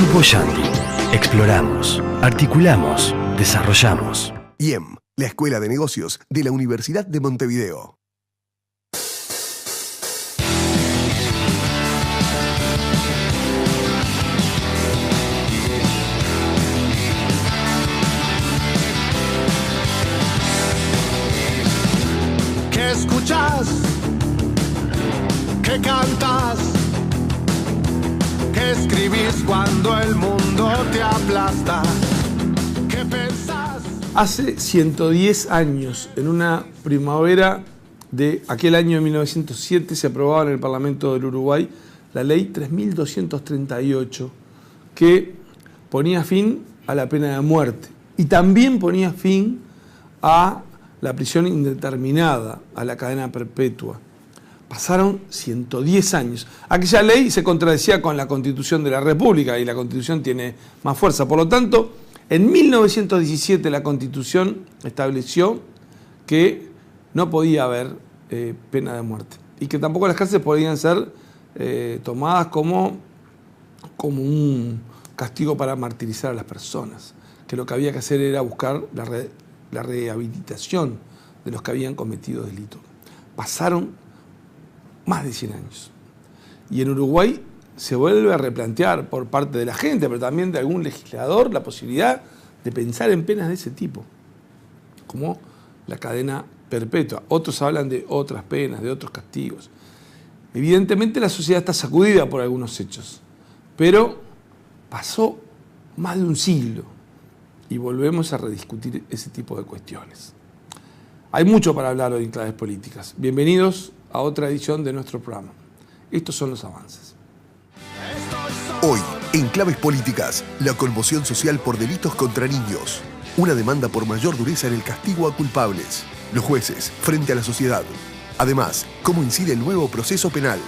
Grupo Shanti. Exploramos, articulamos, desarrollamos. IEM, la Escuela de Negocios de la Universidad de Montevideo. ¿Qué escuchas? ¿Qué cantas? ¿Qué escribís cuando el mundo te aplasta? ¿Qué pensás? Hace 110 años, en una primavera de aquel año de 1907, se aprobaba en el Parlamento del Uruguay la Ley 3238, que ponía fin a la pena de muerte y también ponía fin a la prisión indeterminada, a la cadena perpetua. Pasaron 110 años. Aquella ley se contradecía con la Constitución de la República y la Constitución tiene más fuerza. Por lo tanto, en 1917 la Constitución estableció que no podía haber pena de muerte y que tampoco las cárceles podían ser tomadas como un castigo para martirizar a las personas, que lo que había que hacer era buscar la rehabilitación de los que habían cometido delito. Pasaron más de 100 años. Y en Uruguay se vuelve a replantear por parte de la gente, pero también de algún legislador, la posibilidad de pensar en penas de ese tipo, como la cadena perpetua. Otros hablan de otras penas, de otros castigos. Evidentemente la sociedad está sacudida por algunos hechos, pero pasó más de un siglo y volvemos a rediscutir ese tipo de cuestiones. Hay mucho para hablar hoy en Claves Políticas. Bienvenidos a otra edición de nuestro programa. Estos son los avances. Hoy, en Claves Políticas, la conmoción social por delitos contra niños. Una demanda por mayor dureza en el castigo a culpables. Los jueces frente a la sociedad. Además, cómo incide el nuevo proceso penal.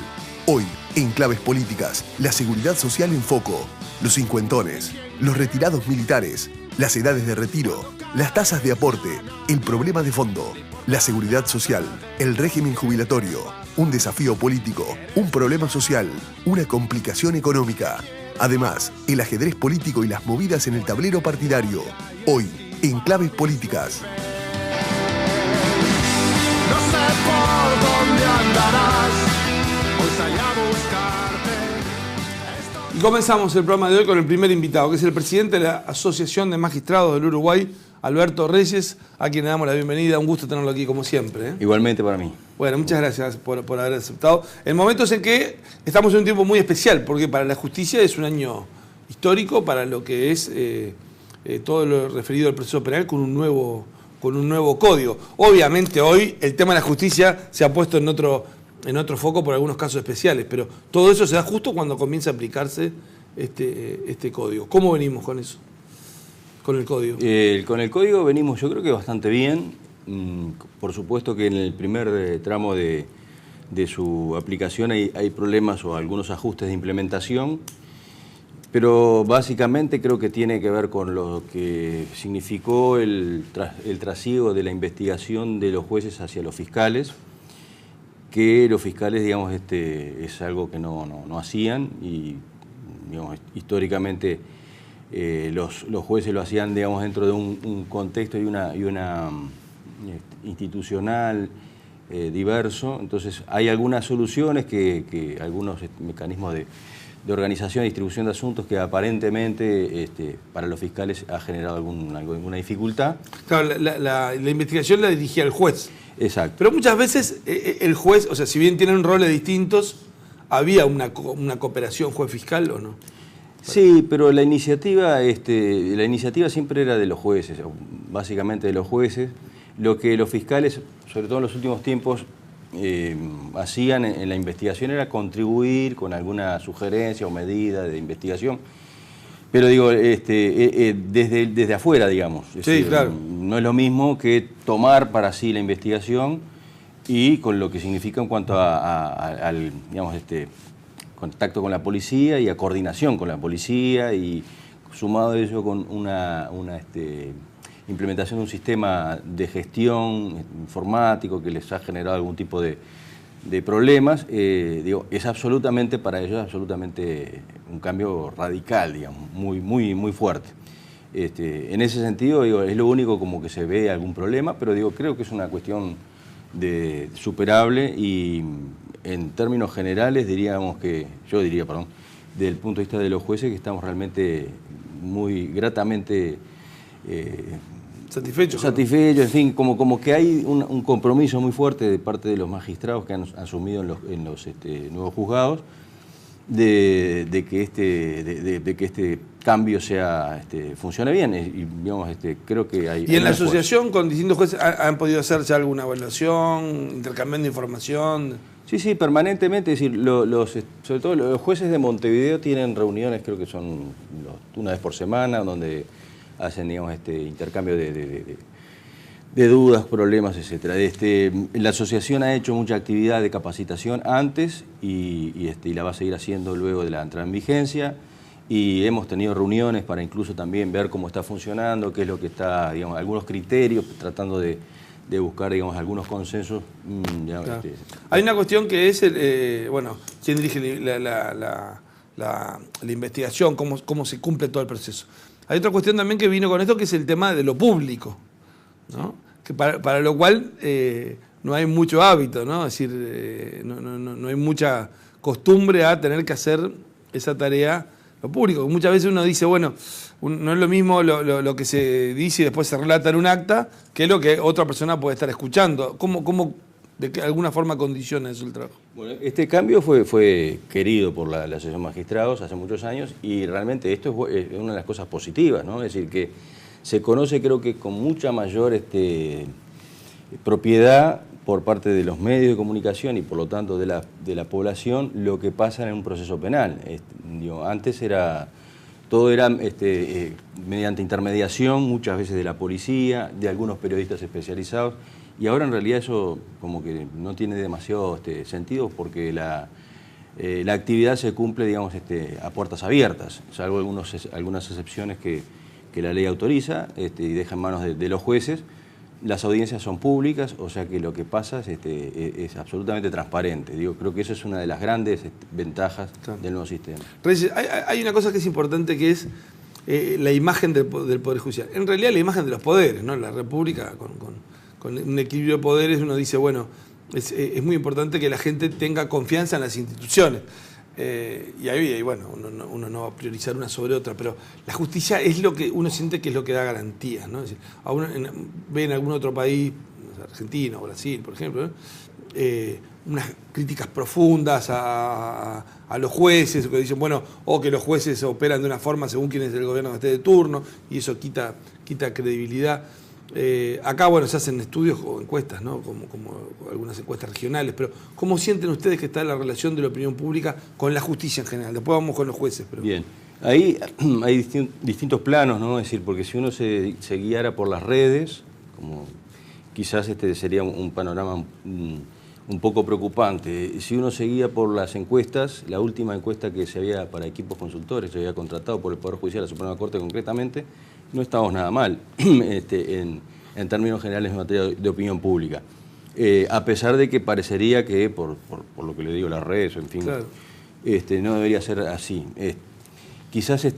Hoy, en Claves Políticas, la seguridad social en foco. Los cincuentones, los retirados militares, las edades de retiro, las tasas de aporte, el problema de fondo, la seguridad social, el régimen jubilatorio, un desafío político, un problema social, una complicación económica. Además, el ajedrez político y las movidas en el tablero partidario. Hoy, en Claves Políticas. No sé por dónde andarás, hoy salí a buscarte. Y comenzamos el programa de hoy con el primer invitado, que es el presidente de la Asociación de Magistrados del Uruguay, Alberto Reyes, a quien le damos la bienvenida. Un gusto tenerlo aquí, como siempre. Igualmente para mí. Bueno, muchas gracias por haber aceptado. En momentos en que estamos en un tiempo muy especial, porque para la justicia es un año histórico, para lo que es todo lo referido al proceso penal con un nuevo código. Obviamente hoy el tema de la justicia se ha puesto en otro foco por algunos casos especiales, pero todo eso se da justo cuando comienza a aplicarse este código. ¿Cómo venimos con eso? Con el código. Con el código venimos, yo creo que bastante bien. Por supuesto que en el primer tramo de su aplicación hay problemas o algunos ajustes de implementación, pero básicamente creo que tiene que ver con lo que significó el trasiego de la investigación de los jueces hacia los fiscales, que los fiscales, digamos, es algo que no hacían y, digamos, históricamente los jueces lo hacían, digamos, dentro de un contexto y una institucional diverso. Entonces hay algunas soluciones algunos mecanismos de organización y distribución de asuntos que aparentemente para los fiscales ha generado alguna dificultad. Claro, la investigación la dirigía el juez. Exacto. Pero muchas veces el juez, o sea, si bien tienen roles distintos, ¿había una cooperación juez-fiscal o no? Sí, pero la iniciativa siempre era de los jueces, básicamente de los jueces. Lo que los fiscales, sobre todo en los últimos tiempos, hacían en la investigación era contribuir con alguna sugerencia o medida de investigación. Pero digo, desde afuera, digamos. Sí, decir, claro. No es lo mismo que tomar para sí la investigación y con lo que significa en cuanto al digamos, contacto con la policía y a coordinación con la policía, y sumado a ello con una implementación de un sistema de gestión informático que les ha generado algún tipo de problemas, digo, es absolutamente, para ellos, absolutamente un cambio radical, digamos, muy fuerte. En ese sentido, digo, es lo único como que se ve algún problema, pero digo, creo que es una cuestión superable y en términos generales yo diría, desde el punto de vista de los jueces, que estamos realmente muy gratamente satisfechos, en fin, como que hay un compromiso muy fuerte de parte de los magistrados que han asumido en los nuevos juzgados de que este cambio funcione bien. Y digamos, creo que hay... ¿Y en la asociación con distintos jueces han podido hacer ya alguna evaluación, intercambiando información? Sí, permanentemente. Es decir, sobre todo los jueces de Montevideo tienen reuniones, creo que son una vez por semana, donde hacen, digamos, intercambio de dudas, problemas, etc. La asociación ha hecho mucha actividad de capacitación antes y la va a seguir haciendo luego de la entrada en vigencia. Y hemos tenido reuniones para incluso también ver cómo está funcionando, qué es lo que está, digamos, algunos criterios, tratando de buscar, digamos, algunos consensos. Claro. Hay una cuestión que es, quién dirige la investigación, cómo se cumple todo el proceso. Hay otra cuestión también que vino con esto, que es el tema de lo público, ¿no? Que para lo cual no hay mucho hábito, ¿no? Es decir, no hay mucha costumbre a tener que hacer esa tarea lo público. Muchas veces uno dice, bueno, no es lo mismo lo que se dice y después se relata en un acta que lo que otra persona puede estar escuchando. ¿Cómo de alguna forma condiciona eso el trabajo? Bueno, este cambio fue querido por la Asociación de Magistrados hace muchos años y realmente esto es una de las cosas positivas, ¿no? Es decir, que se conoce, creo que con mucha mayor propiedad por parte de los medios de comunicación y por lo tanto de la población lo que pasa en un proceso penal. Antes todo era mediante intermediación, muchas veces de la policía, de algunos periodistas especializados, y ahora en realidad eso como que no tiene demasiado sentido porque la actividad se cumple, digamos, a puertas abiertas, salvo algunas excepciones que la ley autoriza y deja en manos de los jueces. Las audiencias son públicas, o sea que lo que pasa es absolutamente transparente. Creo que eso es una de las grandes ventajas del nuevo sistema. Reyes, hay una cosa que es importante, que es la imagen del Poder Judicial. En realidad la imagen de los poderes, ¿no? La República, con un equilibrio de poderes, uno dice, bueno, es muy importante que la gente tenga confianza en las instituciones. Y ahí, bueno, uno no va a priorizar una sobre otra, pero la justicia es lo que uno siente que es lo que da garantías, ¿no? Es decir, ve en algún otro país, Argentina o Brasil, por ejemplo, ¿no? Unas críticas profundas a los jueces, que dicen, bueno, o que los jueces operan de una forma según quién es el gobierno que esté de turno, y eso quita credibilidad. Acá, bueno, se hacen estudios o encuestas, ¿no? Como algunas encuestas regionales, pero ¿cómo sienten ustedes que está la relación de la opinión pública con la justicia en general? Después vamos con los jueces. Pero... Bien, ahí hay distintos planos, ¿no? Es decir, porque si uno se guiara por las redes, como quizás sería un panorama un poco preocupante. Si uno se guía por las encuestas, la última encuesta que se había para equipos consultores, se había contratado por el Poder Judicial, la Suprema Corte concretamente, no estamos nada mal en términos generales en materia de opinión pública. A pesar de que parecería que, por lo que le digo, las redes, en fin, claro, no debería ser así. Quizás el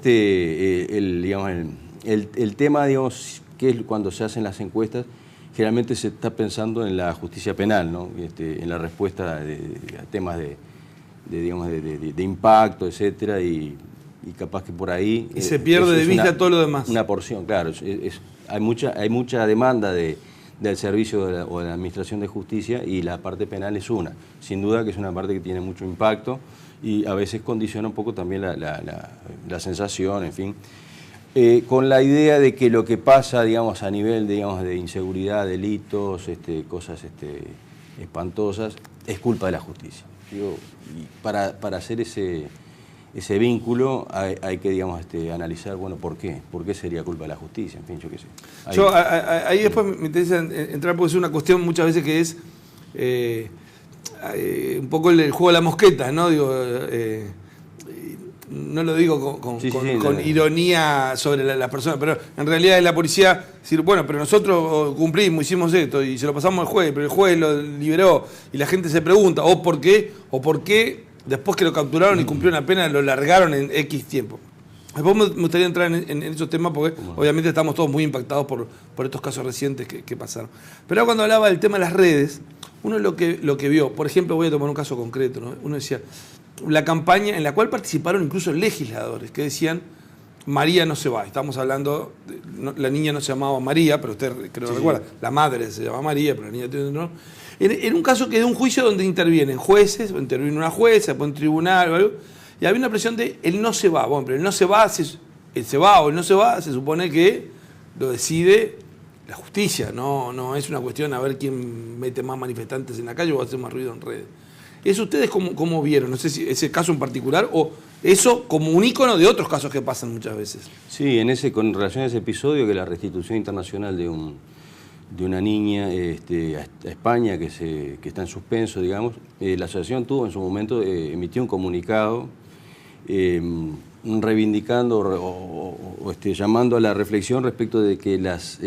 tema, digamos, que es cuando se hacen las encuestas, generalmente se está pensando en la justicia penal, ¿no? En la respuesta a temas de impacto, etcétera, y capaz que por ahí... Y se pierde de vista todo lo demás. Una porción, claro. Hay mucha demanda del servicio o de la administración de justicia y la parte penal es una. Sin duda que es una parte que tiene mucho impacto y a veces condiciona un poco también la sensación, en fin. Con la idea de que lo que pasa, digamos, a nivel, digamos, de inseguridad, delitos, cosas espantosas, es culpa de la justicia. Y para hacer ese vínculo hay que, digamos, analizar, bueno, ¿por qué? ¿Por qué sería culpa de la justicia? En fin, yo qué sé. Ahí después me interesa entrar, porque es una cuestión muchas veces que es un poco el juego de la mosqueta, ¿no? No lo digo con ironía sobre la persona, pero en realidad es la policía decir, bueno, pero nosotros cumplimos, hicimos esto y se lo pasamos al juez, pero el juez lo liberó y la gente se pregunta, ¿o por qué después que lo capturaron y cumplió una pena, lo largaron en X tiempo. Después me gustaría entrar en esos temas porque obviamente estamos todos muy impactados por estos casos recientes que pasaron. Pero ahora cuando hablaba del tema de las redes, uno lo que vio, por ejemplo, voy a tomar un caso concreto, ¿no? Uno decía, la campaña en la cual participaron incluso legisladores que decían, María no se va. Estamos hablando, la niña no se llamaba María, pero usted creo que recuerda, la madre se llama María, pero la niña no. En un caso que es de un juicio donde intervienen jueces, o interviene una jueza, después un tribunal o algo, y había una presión de él no se va. Bueno, pero él no se va, él se va o él no se va, se supone que lo decide la justicia, no es una cuestión a ver quién mete más manifestantes en la calle o hace más ruido en redes. ¿Eso ustedes cómo vieron? No sé si ese caso en particular o eso como un ícono de otros casos que pasan muchas veces. Sí, con relación a ese episodio, que la restitución internacional de una niña a España que está en suspenso, digamos, la asociación tuvo en su momento, emitió un comunicado reivindicando o llamando a la reflexión respecto de que las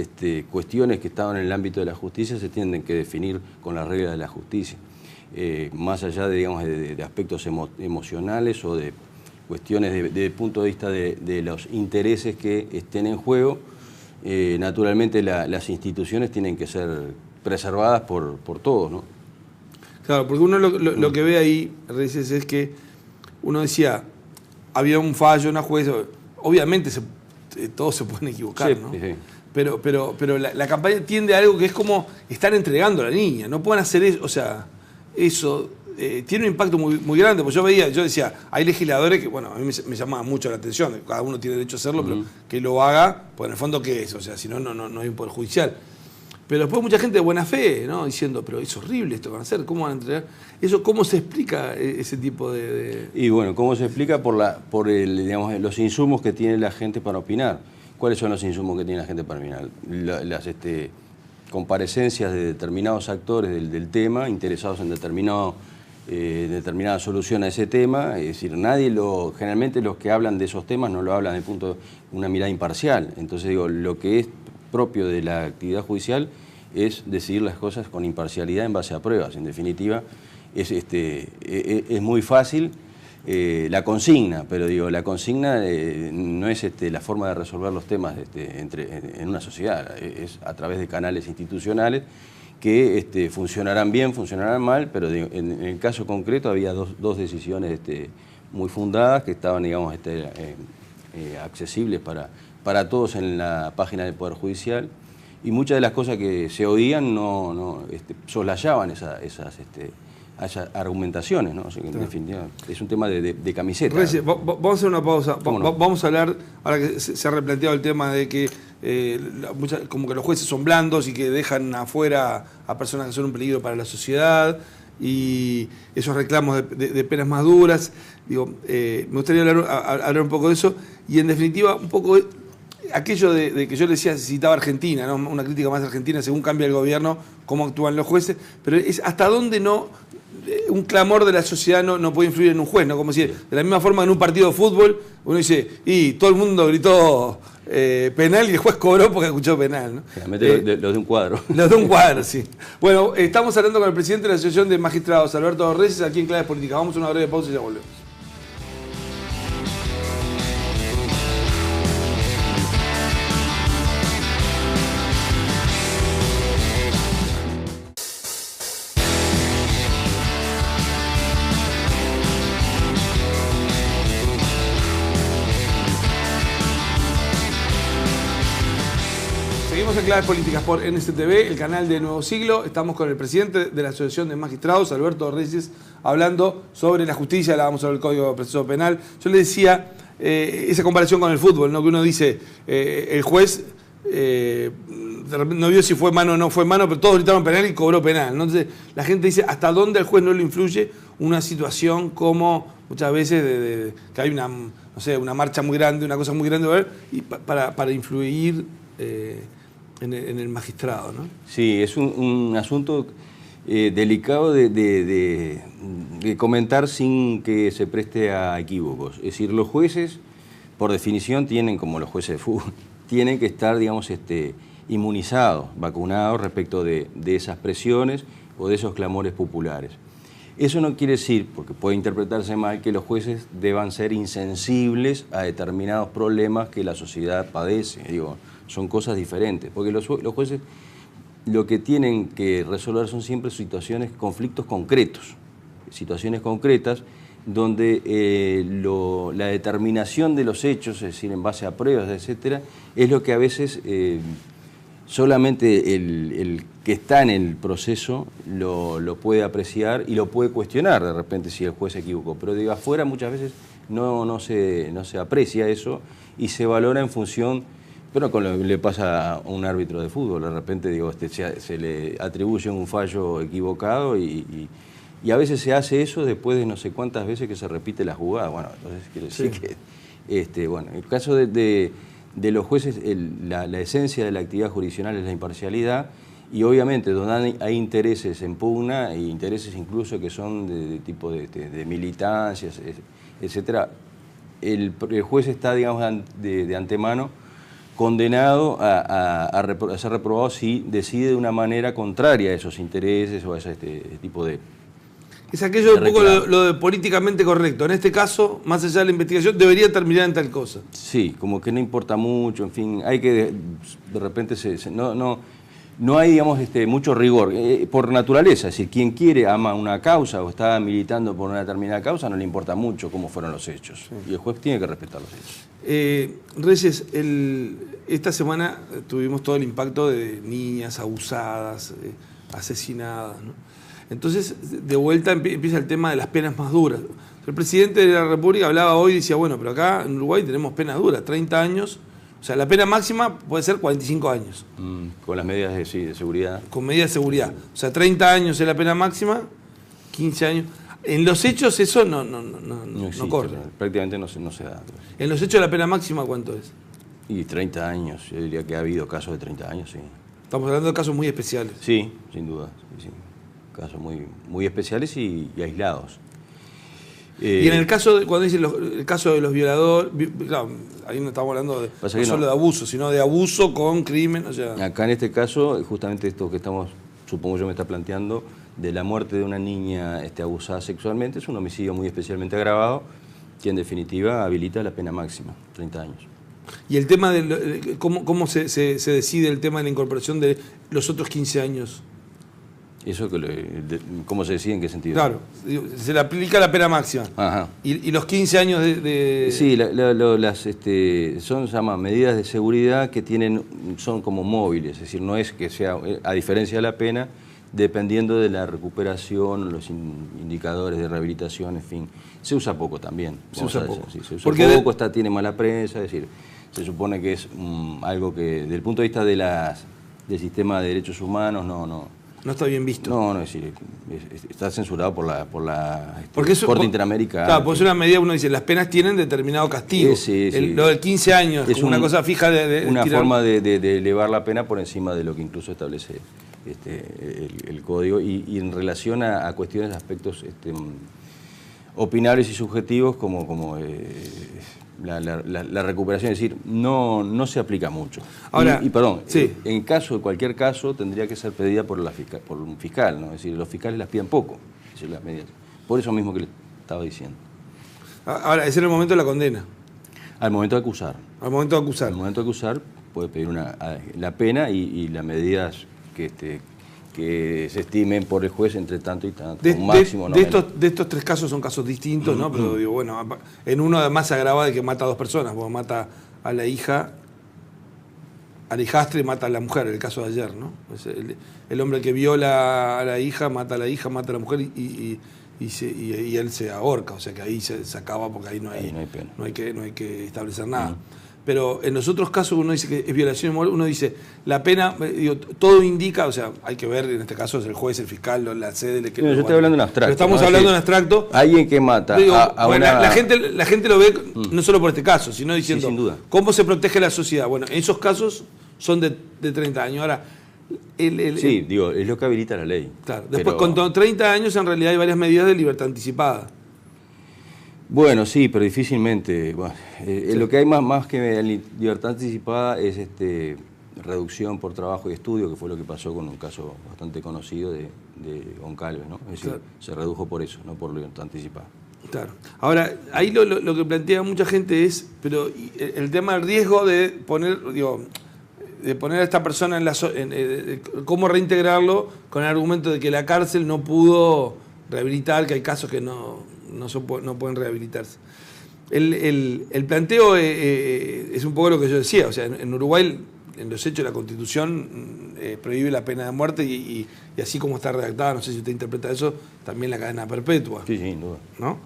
cuestiones que estaban en el ámbito de la justicia se tienen que definir con las reglas de la justicia. Más allá de aspectos emocionales o de cuestiones desde el punto de vista de los intereses que estén en juego, naturalmente las instituciones tienen que ser preservadas por todos, ¿no? Claro, porque uno lo que ve ahí, Reyes, es que uno decía, había un fallo, una jueza, obviamente todos se pueden equivocar, sí, ¿no? Sí. Pero la campaña tiende a algo que es como estar entregando a la niña, no pueden hacer eso, o sea, eso tiene un impacto muy grande, porque yo decía, hay legisladores que, bueno, a mí me llamaba mucho la atención, cada uno tiene derecho a hacerlo, pero que lo haga, pues en el fondo, ¿qué es? O sea, si no hay un poder judicial. Pero después mucha gente de buena fe, ¿no? Diciendo, pero es horrible esto que van a hacer, ¿cómo van a entregar? Eso, ¿cómo se explica ese tipo de...? Y bueno, ¿cómo se explica? Por los insumos que tiene la gente para opinar. ¿Cuáles son los insumos que tiene la gente para opinar? Las comparecencias de determinados actores del tema, interesados en determinada solución a ese tema. Es decir, generalmente los que hablan de esos temas no lo hablan desde el punto de una mirada imparcial. Entonces digo, lo que es propio de la actividad judicial es decidir las cosas con imparcialidad en base a pruebas. En definitiva, es muy fácil la consigna, pero digo, la consigna no es la forma de resolver los temas en una sociedad, es a través de canales institucionales que funcionarán bien, funcionarán mal, pero digo, en el caso concreto había dos decisiones muy fundadas que estaban, digamos, accesibles para todos en la página del Poder Judicial, y muchas de las cosas que se oían soslayaban esas argumentaciones, ¿no? O sea, que en definitiva es un tema de camiseta. Reyes, vamos a hacer una pausa. No? Vamos a hablar, ahora que se ha replanteado el tema de que como que los jueces son blandos y que dejan afuera a personas que son un peligro para la sociedad, y esos reclamos de penas más duras. Digo, me gustaría hablar un poco de eso, y en definitiva un poco aquello de que yo le decía, citaba Argentina, ¿no? Una crítica más argentina, según cambia el gobierno, cómo actúan los jueces, pero es hasta dónde un clamor de la sociedad no puede influir en un juez, ¿no? Como si, de la misma forma en un partido de fútbol, uno dice, y todo el mundo gritó penal y el juez cobró porque escuchó penal, ¿no? Realmente los de un cuadro. Los de un cuadro, sí. Bueno, estamos hablando con el presidente de la Asociación de Magistrados, Alberto Reyes, aquí en Claves Políticas. Vamos a una breve pausa y ya volvemos. Seguimos en Claves Políticas por NSTV, el canal de Nuevo Siglo. Estamos con el presidente de la Asociación de Magistrados, Alberto Reyes, hablando sobre la justicia, hablábamos sobre el Código de Proceso Penal. Yo le decía esa comparación con el fútbol, ¿no? Que uno dice, el juez no vio si fue mano o no fue mano, pero todos gritaron penal y cobró penal, ¿no? Entonces la gente dice, ¿hasta dónde al juez no le influye una situación como muchas veces que hay una marcha muy grande, una cosa muy grande, y para influir en el magistrado, ¿no? Sí, es un asunto delicado de comentar sin que se preste a equívocos. Es decir, los jueces, por definición, como los jueces de fútbol, tienen que estar, digamos, inmunizados, vacunados respecto de esas presiones o de esos clamores populares. Eso no quiere decir, porque puede interpretarse mal, que los jueces deban ser insensibles a determinados problemas que la sociedad padece. Digo, son cosas diferentes, porque los jueces lo que tienen que resolver son siempre situaciones, conflictos concretos, situaciones concretas donde la determinación de los hechos, es decir, en base a pruebas, etcétera, es lo que a veces solamente el que está en el proceso lo puede apreciar y lo puede cuestionar de repente si el juez se equivocó. Pero de afuera muchas veces no se aprecia eso y se valora en función, pero con lo que le pasa a un árbitro de fútbol, de repente digo, se le atribuye un fallo equivocado y a veces se hace eso después de no sé cuántas veces que se repite la jugada. Bueno, entonces quiere decir que, bueno, en el caso de los jueces, la esencia de la actividad jurisdiccional es la imparcialidad y obviamente donde hay intereses en pugna e intereses incluso que son de tipo de militancias, etcétera, el juez está, digamos, de antemano condenado a ser reprobado si decide de una manera contraria a esos intereses o a ese tipo de... Es aquello un poco lo de políticamente correcto. En este caso, más allá de la investigación, debería terminar en tal cosa. Sí, como que no importa mucho, en fin, hay que de repente no hay, digamos, mucho rigor, por naturaleza, es decir, quien quiere ama una causa o está militando por una determinada causa, no le importa mucho cómo fueron los hechos, y el juez tiene que respetar los hechos. Reyes, esta semana tuvimos todo el impacto de niñas abusadas, asesinadas, ¿no? Entonces, de vuelta empieza el tema de las penas más duras. El presidente de la República hablaba hoy y decía, bueno, pero acá en Uruguay tenemos penas duras, 30 años, o sea, la pena máxima puede ser 45 años. Con las medidas de seguridad. Con medidas de seguridad. O sea, 30 años es la pena máxima, 15 años. En los hechos eso no existe, corre. Prácticamente no se da. En los hechos la pena máxima, ¿cuánto es? Y 30 años, yo diría que ha habido casos de 30 años, sí. Estamos hablando de casos muy especiales. Sí, sin duda, sí. Casos muy especiales y aislados. Y en el caso, cuando dicen el caso de los violadores, claro, ahí no estamos hablando no solo de abuso, sino de abuso con crimen. O sea. Acá en este caso, justamente esto que supongo yo me está planteando, de la muerte de una niña abusada sexualmente, es un homicidio muy especialmente agravado, que en definitiva habilita la pena máxima, 30 años. Y el tema de cómo se decide el tema de la incorporación de los otros 15 años. ¿Eso cómo se decide, en qué sentido? Claro, se le aplica la pena máxima. Ajá. Y los 15 años de... Sí, son, se llaman medidas de seguridad que son como móviles, es decir, no es que sea, a diferencia de la pena, dependiendo de la recuperación, los indicadores de rehabilitación, en fin. Se usa poco también. Se usa poco. Sí, se usa poco, tiene mala prensa, es decir, se supone que es algo que, desde el punto de vista del sistema de derechos humanos, no está bien visto. No, es decir, está censurado por la Corte Interamericana. Claro, pues una medida, uno dice, las penas tienen determinado castigo. Sí. Lo del 15 años, es como una cosa fija una forma de elevar la pena por encima de lo que incluso establece el Código. Y en relación a cuestiones, aspectos opinables y subjetivos como la recuperación, es decir, no se aplica mucho. Ahora, perdón, sí. En cualquier caso tendría que ser pedida por un fiscal, ¿no? Es decir, los fiscales las piden poco, es decir, las medidas. Por eso mismo que le estaba diciendo. Ahora, es en el momento de la condena. Al momento de acusar. Al momento de acusar. Al momento de acusar puede pedir la pena y las medidas que se estimen por el juez entre tanto y tanto. Un máximo, de estos tres casos son casos distintos, ¿no? Pero digo, bueno, en uno además se agrava de que mata a dos personas, porque mata a la hija, a la hijastra y mata a la mujer, el caso de ayer, ¿no? Es el hombre que viola a la hija, mata a la mujer y él se ahorca, o sea que ahí se acaba porque ahí no hay pena. No hay que establecer nada. Pero en los otros casos uno dice que es violación moral, uno dice, la pena, todo indica, o sea, hay que ver, en este caso es el juez, el fiscal, la sede... yo estoy hablando en abstracto. Pero estamos hablando en abstracto. Alguien que mata la gente lo ve no solo por este caso, sino diciendo, sin duda. ¿Cómo se protege la sociedad? Bueno, esos casos son de 30 años. Ahora, es lo que habilita la ley. Claro, después con 30 años en realidad hay varias medidas de libertad anticipada. Bueno, sí, pero difícilmente. Bueno, lo que hay más que libertad anticipada es reducción por trabajo y estudio, que fue lo que pasó con un caso bastante conocido de Goncalves, ¿no? Es decir, claro, se redujo por eso, no por libertad anticipada. Claro. Ahora, ahí lo que plantea mucha gente es, pero el tema del riesgo de poner, de poner a esta persona cómo reintegrarlo con el argumento de que la cárcel no pudo rehabilitar, que hay casos que no pueden rehabilitarse. El planteo es un poco lo que yo decía, o sea, en Uruguay, en los hechos, la Constitución prohíbe la pena de muerte y así como está redactada, no sé si usted interpreta eso, también la cadena perpetua. Sí, sin duda. ¿No?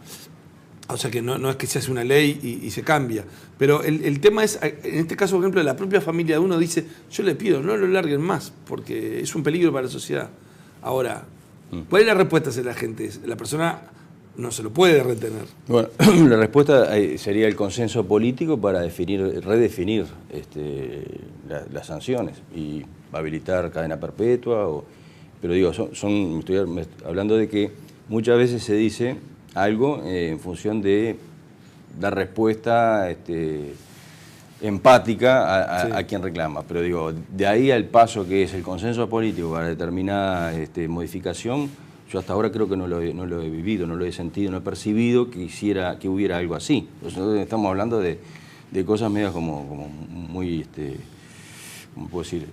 O sea que no es que se hace una ley y se cambia. Pero el tema es, en este caso, por ejemplo, la propia familia de uno dice, yo le pido, no lo larguen más, porque es un peligro para la sociedad. Ahora, ¿cuál es la respuesta de la gente? La persona no se lo puede retener. Bueno, la respuesta sería el consenso político para redefinir las sanciones y habilitar cadena perpetua. Pero digo, estoy hablando de que muchas veces se dice algo en función de dar respuesta empática a quien reclama. Pero digo, de ahí al paso que es el consenso político para determinada modificación, yo hasta ahora creo que no lo he vivido, no lo he sentido, no he percibido que hubiera algo así. Nosotros estamos hablando de cosas medias como muy, ¿cómo puedo decir?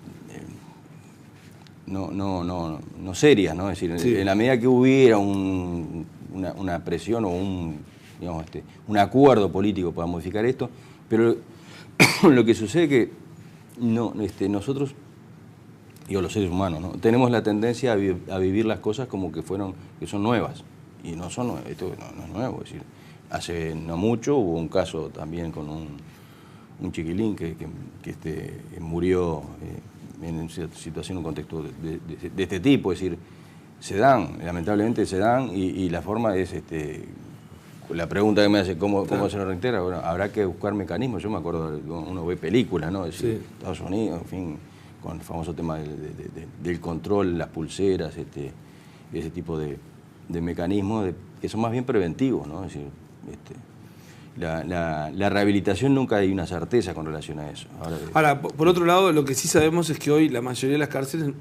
No serias, ¿no? Es decir, sí, en la medida que hubiera una presión o un acuerdo político para modificar esto, pero lo que sucede es que nosotros, los seres humanos, ¿no? Tenemos la tendencia a vivir las cosas como que son nuevas, y no son nuevas, esto no es nuevo. Es decir, hace no mucho hubo un caso también con un chiquilín que murió en una situación, un contexto de este tipo. Es decir, lamentablemente se dan, y la forma es, la pregunta que me hace, ¿cómo se lo reintegra? Bueno, habrá que buscar mecanismos. Yo me acuerdo, uno ve películas, ¿no? Es decir, sí, Estados Unidos, en fin, con el famoso tema del control, las pulseras, ese tipo de mecanismos que son más bien preventivos, ¿no? Es decir, la rehabilitación nunca hay una certeza con relación a eso. Ahora, por otro lado, lo que sí sabemos es que hoy la mayoría de las cárceles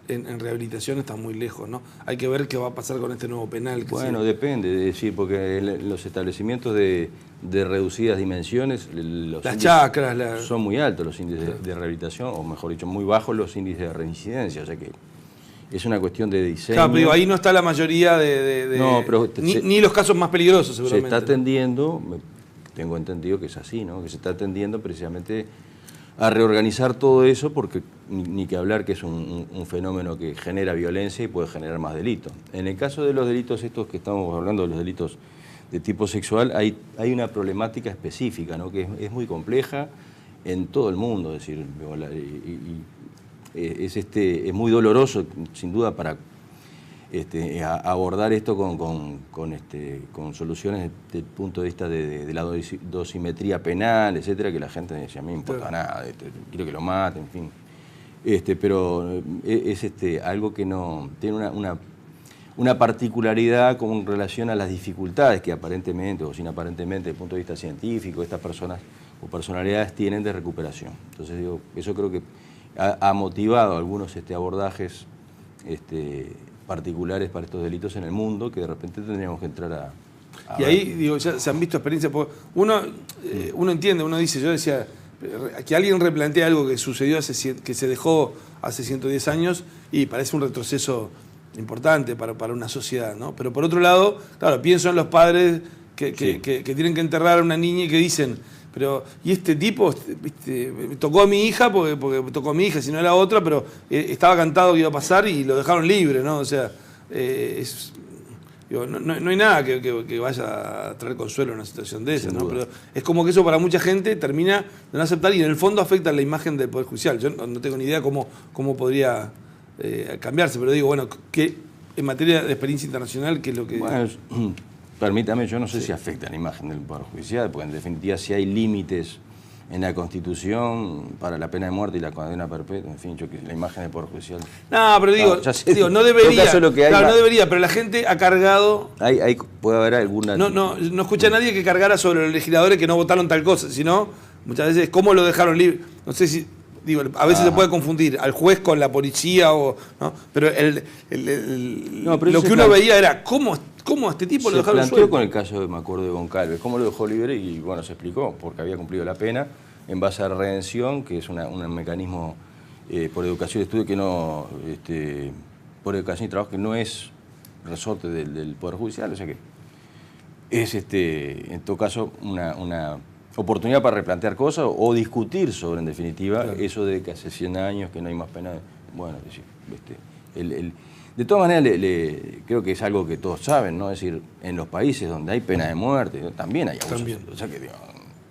en rehabilitación están muy lejos, ¿no? Hay que ver qué va a pasar con este nuevo penal. Bueno, depende, es decir, porque los establecimientos de reducidas dimensiones, las chacras, son muy altos los índices de rehabilitación, o mejor dicho, muy bajos los índices de reincidencia, o sea que es una cuestión de diseño. Claro, pero ahí no está la mayoría no, pero ni los casos más peligrosos, seguramente. Se está atendiendo, tengo entendido que es así, ¿no? Que se está atendiendo precisamente a reorganizar todo eso, porque ni que hablar que es un fenómeno que genera violencia y puede generar más delitos. En el caso de los delitos estos que estamos hablando, de los delitos de tipo sexual, hay una problemática específica, ¿no? Que es muy compleja en todo el mundo. Es decir, es muy doloroso, sin duda, para abordar esto con soluciones desde el punto de vista de la dosimetría penal, etcétera, que la gente dice, a mí no me importa nada, quiero que lo maten, en fin. Pero es algo que no tiene una particularidad con relación a las dificultades que aparentemente o sin aparentemente, desde el punto de vista científico, estas personas o personalidades tienen de recuperación. Entonces, eso creo que ha motivado algunos abordajes particulares para estos delitos en el mundo, que de repente tendríamos que entrar a y ahí, ya se han visto experiencias. Uno entiende, uno dice, yo decía, que alguien replantea algo que sucedió que se dejó hace 110 años y parece un retroceso importante para una sociedad, ¿no? Pero por otro lado, claro, pienso en los padres que tienen que enterrar a una niña y que dicen, pero, y este tipo, tocó a mi hija porque tocó a mi hija, si no era otra, pero estaba cantado que iba a pasar y lo dejaron libre, ¿no? O sea, no hay nada que vaya a traer consuelo en una situación de esa, ¿no? Pero es como que eso para mucha gente termina de no aceptar y en el fondo afecta la imagen del Poder Judicial. Yo no tengo ni idea cómo podría cambiarse, pero digo, bueno, que en materia de experiencia internacional, ¿qué es lo que...? Bueno, permítame, yo no sé si afecta la imagen del Poder Judicial, porque en definitiva si hay límites en la Constitución para la pena de muerte y la condena perpetua, en fin, la imagen del Poder Judicial... No, pero no debería, no debería, pero la gente ha cargado... Puede haber alguna... No escucha a nadie que cargara sobre los legisladores que no votaron tal cosa, sino muchas veces cómo lo dejaron libre. No sé si... digo, a veces se puede confundir al juez con la policía, ¿no? Pero lo que uno veía era cómo a este tipo lo dejaron suelto. Se planteó con el caso, me acuerdo, de Goncalves, cómo lo dejó libre y bueno, se explicó, porque había cumplido la pena en base a la redención, que es un mecanismo por educación y estudio que no, por educación y trabajo que no es resorte del Poder Judicial, o sea que es en todo caso una oportunidad para replantear cosas o discutir sobre, en definitiva, claro, eso de que hace 100 años que no hay más pena. Bueno, es decir, de todas maneras creo que es algo que todos saben, ¿no? Es decir, en los países donde hay pena de muerte también hay abusos. También. O sea que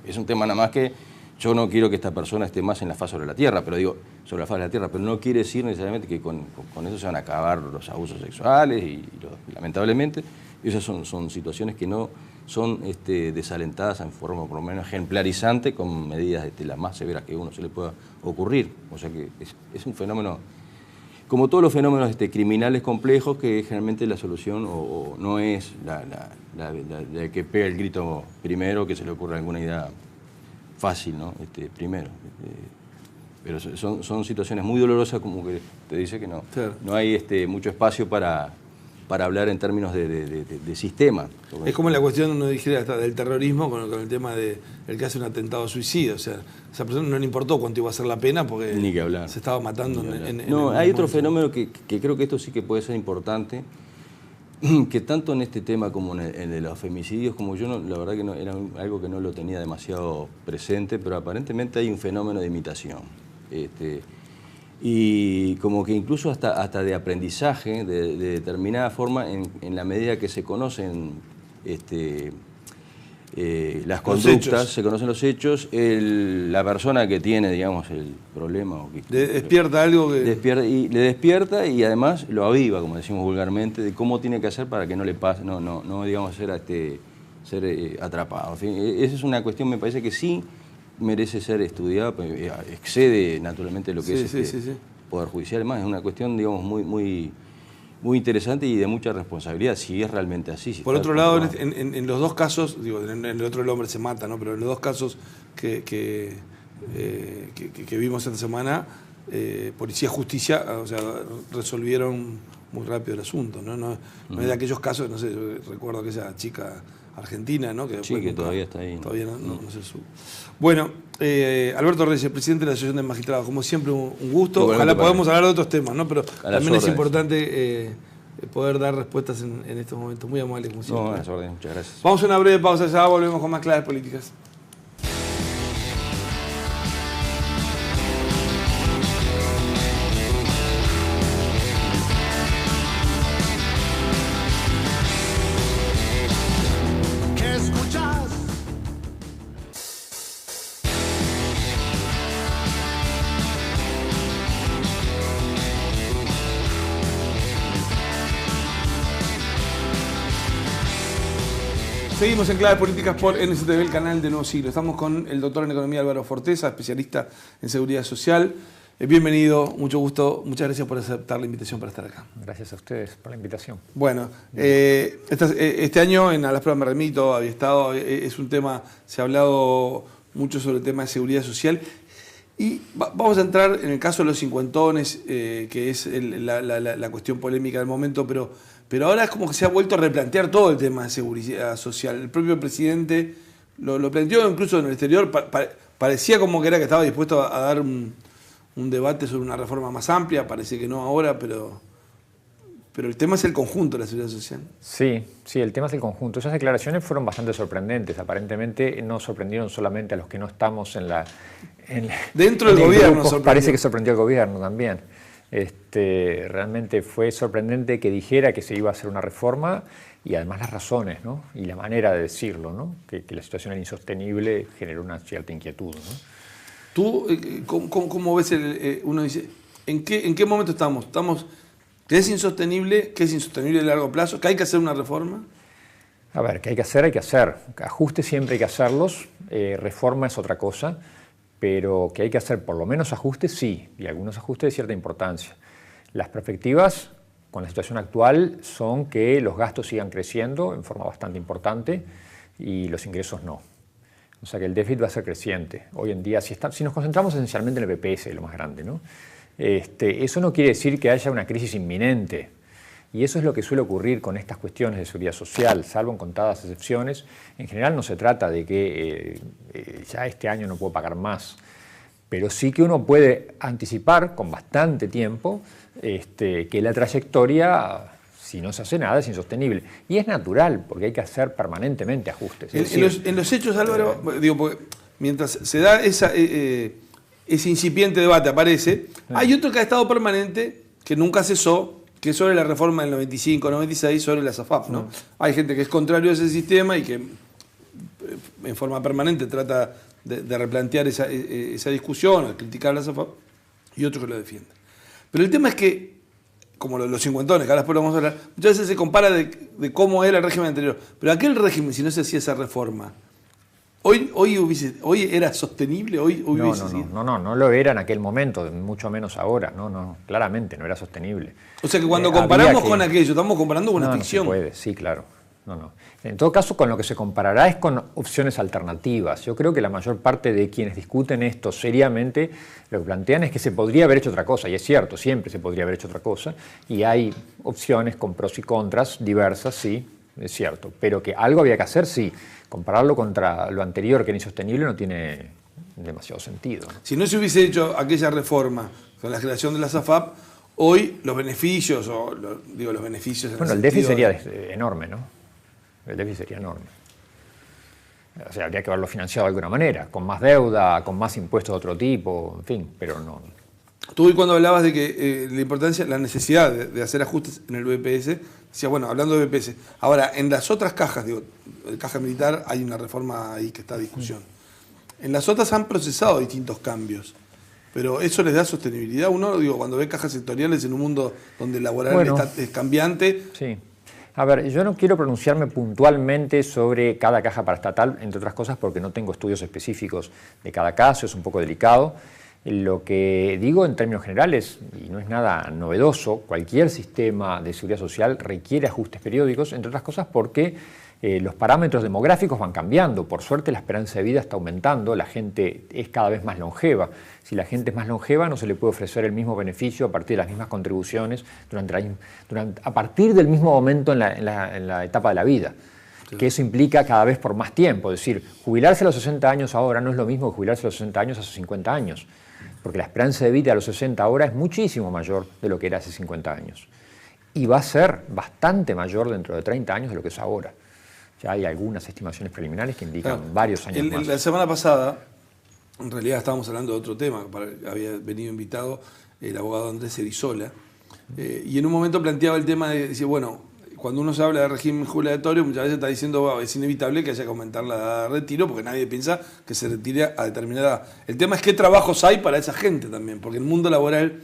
es un tema nada más que yo no quiero que esta persona esté más en la faz sobre la tierra, pero digo, sobre la faz de la tierra, pero no quiere decir necesariamente que con eso se van a acabar los abusos sexuales y lamentablemente esas son situaciones que no son desalentadas en forma por lo menos ejemplarizante con medidas las más severas que a uno se le pueda ocurrir. O sea que es un fenómeno, como todos los fenómenos criminales complejos, que generalmente la solución o no es la que pega el grito primero, que se le ocurra alguna idea fácil, ¿no? Primero. Pero son situaciones muy dolorosas, como que te dice que no, claro, no hay mucho espacio para hablar en términos de sistema. Es como la cuestión, uno dijera, hasta del terrorismo con el tema del que hace un atentado suicida. O sea, a esa persona no le importó cuánto iba a ser la pena porque ni que hablar, se estaba matando No, hay otro fenómeno que creo que esto sí que puede ser importante, que tanto en este tema como en de los femicidios, como yo, la verdad que no, era algo que no lo tenía demasiado presente, pero aparentemente hay un fenómeno de imitación. Y como que incluso hasta de aprendizaje de determinada forma en la medida que se conocen las conductas, se conocen los hechos, la persona que tiene, digamos, el problema o que despierta algo que le despierta y además lo aviva, como decimos vulgarmente, de cómo tiene que hacer para que no le pase, no digamos ser atrapado. En fin, esa es una cuestión, me parece que sí merece ser estudiada, excede naturalmente lo que es Poder Judicial. Además, es una cuestión, digamos, muy interesante y de mucha responsabilidad, si es realmente así. Si por otro lado, en los dos casos, digo, en el otro el hombre se mata, ¿no? Pero en los dos casos que vimos esta semana, policía, justicia, o sea, resolvieron muy rápido el asunto, ¿no? No es de aquellos casos, no sé, yo recuerdo aquella chica argentina, ¿no? Que sí, que todavía está ahí. Todavía no se sube. Bueno, Alberto Reyes, presidente de la Asociación de Magistrados, como siempre un gusto. Ojalá podamos hablar de otros temas, ¿no? Pero también es importante poder dar respuestas en estos momentos. Muy amables, como siempre. No, a las órdenes, muchas gracias. Vamos a una breve pausa, ya volvemos con más claves políticas. Seguimos en Claves Políticas por NCTV, el canal de Nuevo Siglo. Estamos con el doctor en Economía Álvaro Forteza, especialista en Seguridad Social. Bienvenido, mucho gusto, muchas gracias por aceptar la invitación para estar acá. Gracias a ustedes por la invitación. Bueno, este año en A las Pruebas me remito, había estado, es un tema, se ha hablado mucho sobre el tema de seguridad social. Y vamos a entrar en el caso de los cincuentones, que es la cuestión polémica del momento, pero ahora es como que se ha vuelto a replantear todo el tema de seguridad social. El propio presidente lo planteó incluso en el exterior, parecía como que estaba dispuesto a dar un debate sobre una reforma más amplia, parece que no ahora, pero el tema es el conjunto de la seguridad social. Sí, el tema es el conjunto. Esas declaraciones fueron bastante sorprendentes. Aparentemente no sorprendieron solamente a los que no estamos dentro del gobierno. Parece que sorprendió al gobierno también. Realmente fue sorprendente que dijera que se iba a hacer una reforma y además las razones, ¿no? Y la manera de decirlo, ¿no? Que la situación era insostenible generó una cierta inquietud, ¿no? ¿Tú cómo ves uno dice, ¿en qué momento estamos? ¿Qué es insostenible? ¿Qué es insostenible a largo plazo? ¿Que hay que hacer una reforma? A ver, ¿qué hay que hacer? Hay que hacer. Ajustes siempre hay que hacerlos, reforma es otra cosa. Pero que hay que hacer por lo menos ajustes, sí, y algunos ajustes de cierta importancia. Las perspectivas con la situación actual son que los gastos sigan creciendo en forma bastante importante y los ingresos no. O sea que el déficit va a ser creciente. Hoy en día, si nos concentramos esencialmente en el BPS, lo más grande, ¿no? Eso no quiere decir que haya una crisis inminente. Y eso es lo que suele ocurrir con estas cuestiones de seguridad social, salvo en contadas excepciones. En general no se trata de que ya este año no puedo pagar más, pero sí que uno puede anticipar con bastante tiempo que la trayectoria, si no se hace nada, es insostenible. Y es natural, porque hay que hacer permanentemente ajustes. En los hechos, Álvaro, digo, porque mientras se da ese incipiente debate, aparece, hay otro que ha estado permanente, que nunca cesó, que es sobre la reforma del 95-96, sobre la SAFAP, ¿no? Hay gente que es contrario a ese sistema y que en forma permanente trata de replantear esa discusión, o criticar la SAFAP, y otros que lo defienden. Pero el tema es que, como los cincuentones, que ahora después lo vamos a hablar, muchas veces se compara de cómo era el régimen anterior. Pero aquel régimen, si no se hacía esa reforma, hoy era sostenible, no lo era en aquel momento, mucho menos ahora, no, claramente no era sostenible. O sea que cuando comparamos con aquello, estamos comparando con una ficción. No se puede, sí, claro. No. En todo caso, con lo que se comparará es con opciones alternativas. Yo creo que la mayor parte de quienes discuten esto seriamente lo que plantean es que se podría haber hecho otra cosa, y es cierto, siempre se podría haber hecho otra cosa, y hay opciones con pros y contras diversas, sí, es cierto, pero que algo había que hacer, sí. Compararlo contra lo anterior, que era insostenible, no tiene demasiado sentido. Si no se hubiese hecho aquella reforma con la creación de la SAFAP, hoy los beneficios, los beneficios... Bueno, el déficit sería enorme, ¿no? El déficit sería enorme. O sea, habría que haberlo financiado de alguna manera, con más deuda, con más impuestos de otro tipo, en fin, pero no. Tú hoy cuando hablabas de que la importancia, la necesidad de hacer ajustes en el BPS, decía, bueno, hablando de BPS, ahora, en las otras cajas, digo, caja militar, hay una reforma ahí que está a discusión. En las otras han procesado distintos cambios, pero eso les da sostenibilidad. Uno, digo, cuando ve cajas sectoriales en un mundo donde el laboral es cambiante... Sí. A ver, yo no quiero pronunciarme puntualmente sobre cada caja paraestatal, entre otras cosas porque no tengo estudios específicos de cada caso, es un poco delicado. Lo que digo en términos generales, y no es nada novedoso, cualquier sistema de seguridad social requiere ajustes periódicos, entre otras cosas porque los parámetros demográficos van cambiando. Por suerte la esperanza de vida está aumentando, la gente es cada vez más longeva. Si la gente es más longeva no se le puede ofrecer el mismo beneficio a partir de las mismas contribuciones a partir del mismo momento en la etapa de la vida. Sí. Que eso implica cada vez por más tiempo. Es decir, jubilarse a los 60 años ahora no es lo mismo que jubilarse a los 60 años hace 50 años. Porque la esperanza de vida a los 60 ahora es muchísimo mayor de lo que era hace 50 años. Y va a ser bastante mayor dentro de 30 años de lo que es ahora. Ya hay algunas estimaciones preliminares que indican varios años más. La semana pasada, en realidad estábamos hablando de otro tema, había venido invitado el abogado Andrés Erizola, y en un momento planteaba el tema de decir, bueno, cuando uno se habla de régimen jubilatorio, muchas veces está diciendo, wow, es inevitable que haya que aumentar la edad de retiro, porque nadie piensa que se retire a determinada edad. El tema es qué trabajos hay para esa gente también, porque el mundo laboral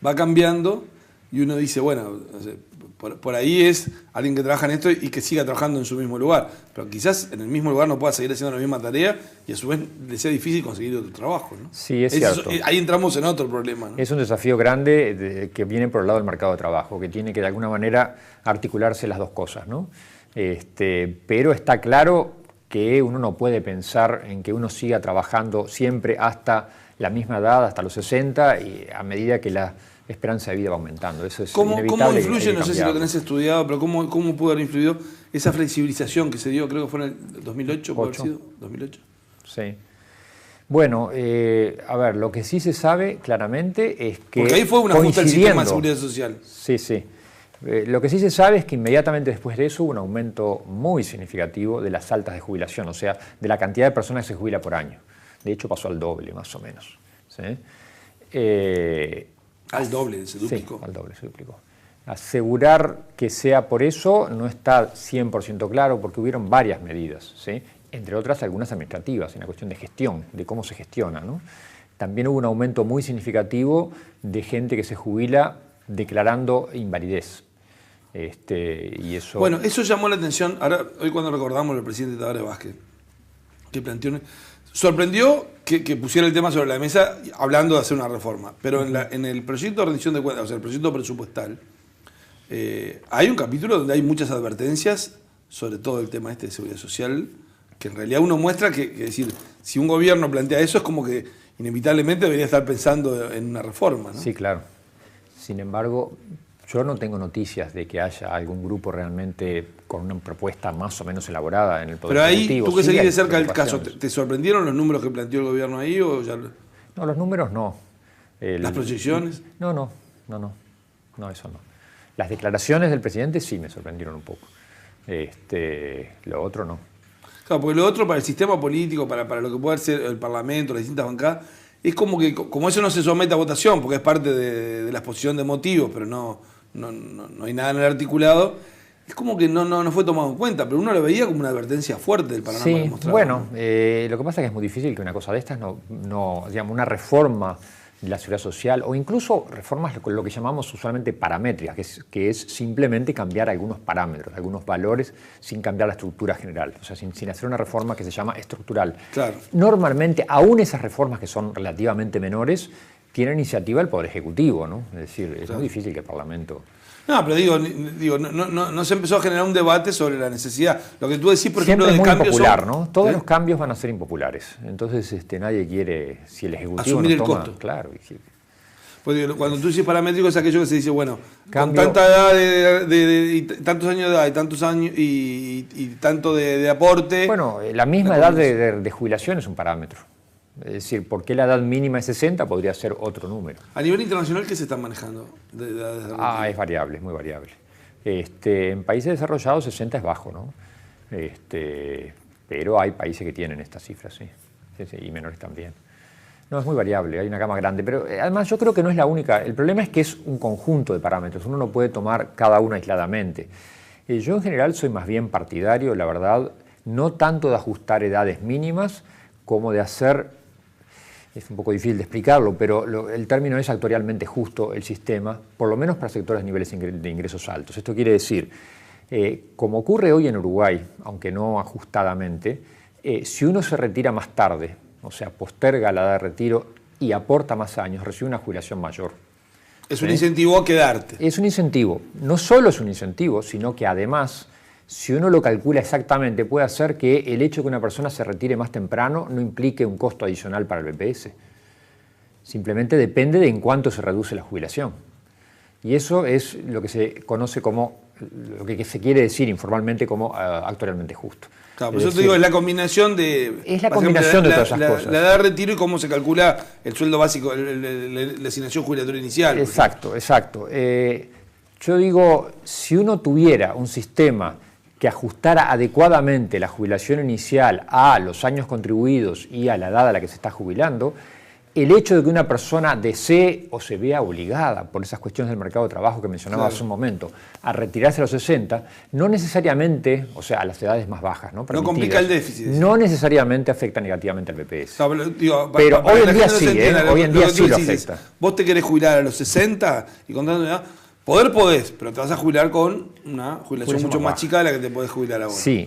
va cambiando y uno dice, bueno, por ahí es alguien que trabaja en esto y que siga trabajando en su mismo lugar, pero quizás en el mismo lugar no pueda seguir haciendo la misma tarea y a su vez le sea difícil conseguir otro trabajo, ¿no? Sí, es cierto. Ahí entramos en otro problema, ¿no? Es un desafío grande que viene por el lado del mercado de trabajo, que tiene que de alguna manera articularse las dos cosas, ¿no? Pero está claro que uno no puede pensar en que uno siga trabajando siempre hasta la misma edad, hasta los 60, y a medida que la esperanza de vida va aumentando. Eso es inevitable. ¿Cómo influye, no sé si lo tenés estudiado, pero cómo pudo haber influido esa flexibilización que se dio, creo que fue en el 2008, ¿puede haber sido? ¿2008? Sí. Bueno, a ver, lo que sí se sabe claramente es que... Porque ahí fue un ajuste al sistema de seguridad social. Sí. Lo que sí se sabe es que inmediatamente después de eso hubo un aumento muy significativo de las altas de jubilación, o sea, de la cantidad de personas que se jubila por año. De hecho, pasó al doble, más o menos. ¿Sí? Al doble, se duplicó. Sí, al doble, se duplicó. Asegurar que sea por eso no está 100% claro porque hubieron varias medidas, ¿sí? Entre otras algunas administrativas, en la cuestión de gestión, de cómo se gestiona, ¿no? También hubo un aumento muy significativo de gente que se jubila declarando invalidez. Y eso... Bueno, eso llamó la atención. Ahora, hoy cuando recordamos al presidente Tabaré Vázquez, que planteó... Sorprendió que pusiera el tema sobre la mesa hablando de hacer una reforma, pero en el proyecto de rendición de cuentas, o sea, el proyecto presupuestal, hay un capítulo donde hay muchas advertencias sobre todo el tema de seguridad social, que en realidad uno muestra que decir, si un gobierno plantea eso es como que inevitablemente debería estar pensando en una reforma, ¿no? Sí, claro. Sin embargo, yo no tengo noticias de que haya algún grupo realmente con una propuesta más o menos elaborada en el Poder Ejecutivo. Pero ahí, tú que Sí, seguís hay de cerca del caso, preocupaciones. ¿te sorprendieron los números que planteó el gobierno ahí o ya No, los números no. las proyecciones? No, eso no. Las declaraciones del presidente sí me sorprendieron un poco. Lo otro no. Claro, porque lo otro para el sistema político, para lo que puede ser el Parlamento, las distintas bancadas, es como que como eso no se somete a votación, porque es parte de la exposición de motivos, pero no hay nada en el articulado, es como que no fue tomado en cuenta, pero uno lo veía como una advertencia fuerte del panorama que Sí, mostraba. bueno, lo que pasa es que es muy difícil que una cosa de estas digamos, una reforma de la seguridad social o incluso reformas lo que llamamos usualmente paramétricas, que es simplemente cambiar algunos parámetros, algunos valores sin cambiar la estructura general, o sea, sin hacer una reforma que se llama estructural. Claro. Normalmente, aún esas reformas que son relativamente menores, tiene iniciativa el Poder Ejecutivo, ¿no? Es decir, es muy difícil que el Parlamento... No, pero digo no se empezó a generar un debate sobre la necesidad. Lo que tú decís, por ejemplo, Siempre es de muy cambios impopular, son- ¿no? Todos ¿Eh? los cambios van a ser impopulares. Entonces, nadie quiere, si el Ejecutivo Asumir no el toma... costo. Claro, y si- Pues digo, cuando tú dices paramétrico es aquello que se dice, bueno, Cambio- con tanta edad y tantos años de edad y tantos años y tanto de aporte. Bueno, la misma edad de jubilación es un parámetro. Es decir, ¿por qué la edad mínima es 60? Podría ser otro número. A nivel internacional, ¿qué se están manejando de edades de retiro? Es variable, es muy variable. En países desarrollados 60 es bajo, ¿no? Pero hay países que tienen estas cifras, sí. Sí, y menores también. No, es muy variable, hay una gama grande, pero además yo creo que no es la única. El problema es que es un conjunto de parámetros, uno no puede tomar cada uno aisladamente. Yo en general soy más bien partidario, la verdad, no tanto de ajustar edades mínimas como de hacer, es un poco difícil de explicarlo, pero el término es actuarialmente justo el sistema, por lo menos para sectores de niveles de ingresos altos. Esto quiere decir, como ocurre hoy en Uruguay, aunque no ajustadamente, si uno se retira más tarde, o sea, posterga la edad de retiro y aporta más años, recibe una jubilación mayor. Es un incentivo a quedarte. Es un incentivo. No solo es un incentivo, sino que además, si uno lo calcula exactamente, puede hacer que el hecho de que una persona se retire más temprano no implique un costo adicional para el BPS. Simplemente depende de en cuánto se reduce la jubilación. Y eso es lo que se conoce como, lo que se quiere decir informalmente como actuarialmente justo. Claro, Es por eso te decir, digo, es la combinación de... Es la básicamente, combinación de todas esas la- cosas. La edad de retiro y cómo se calcula el sueldo básico, la asignación jubilatoria inicial. por Exacto, exacto. Yo digo, si uno tuviera un sistema que ajustara adecuadamente la jubilación inicial a los años contribuidos y a la edad a la que se está jubilando, el hecho de que una persona desee o se vea obligada por esas cuestiones del mercado de trabajo que mencionaba Claro. hace un momento, a retirarse a los 60, no necesariamente, o sea, a las edades más bajas, ¿no? No complica Permitidas, el déficit. no necesariamente afecta negativamente al BPS. O sea, digo, Pero para hoy que en la día gente no se sí, entienda, hoy en día que sí tú lo decís es, afecta. vos te querés jubilar a los 60 y con tanta edad, podés, pero te vas a jubilar con una jubilación mucho más chica de la que te podés jubilar ahora. Sí,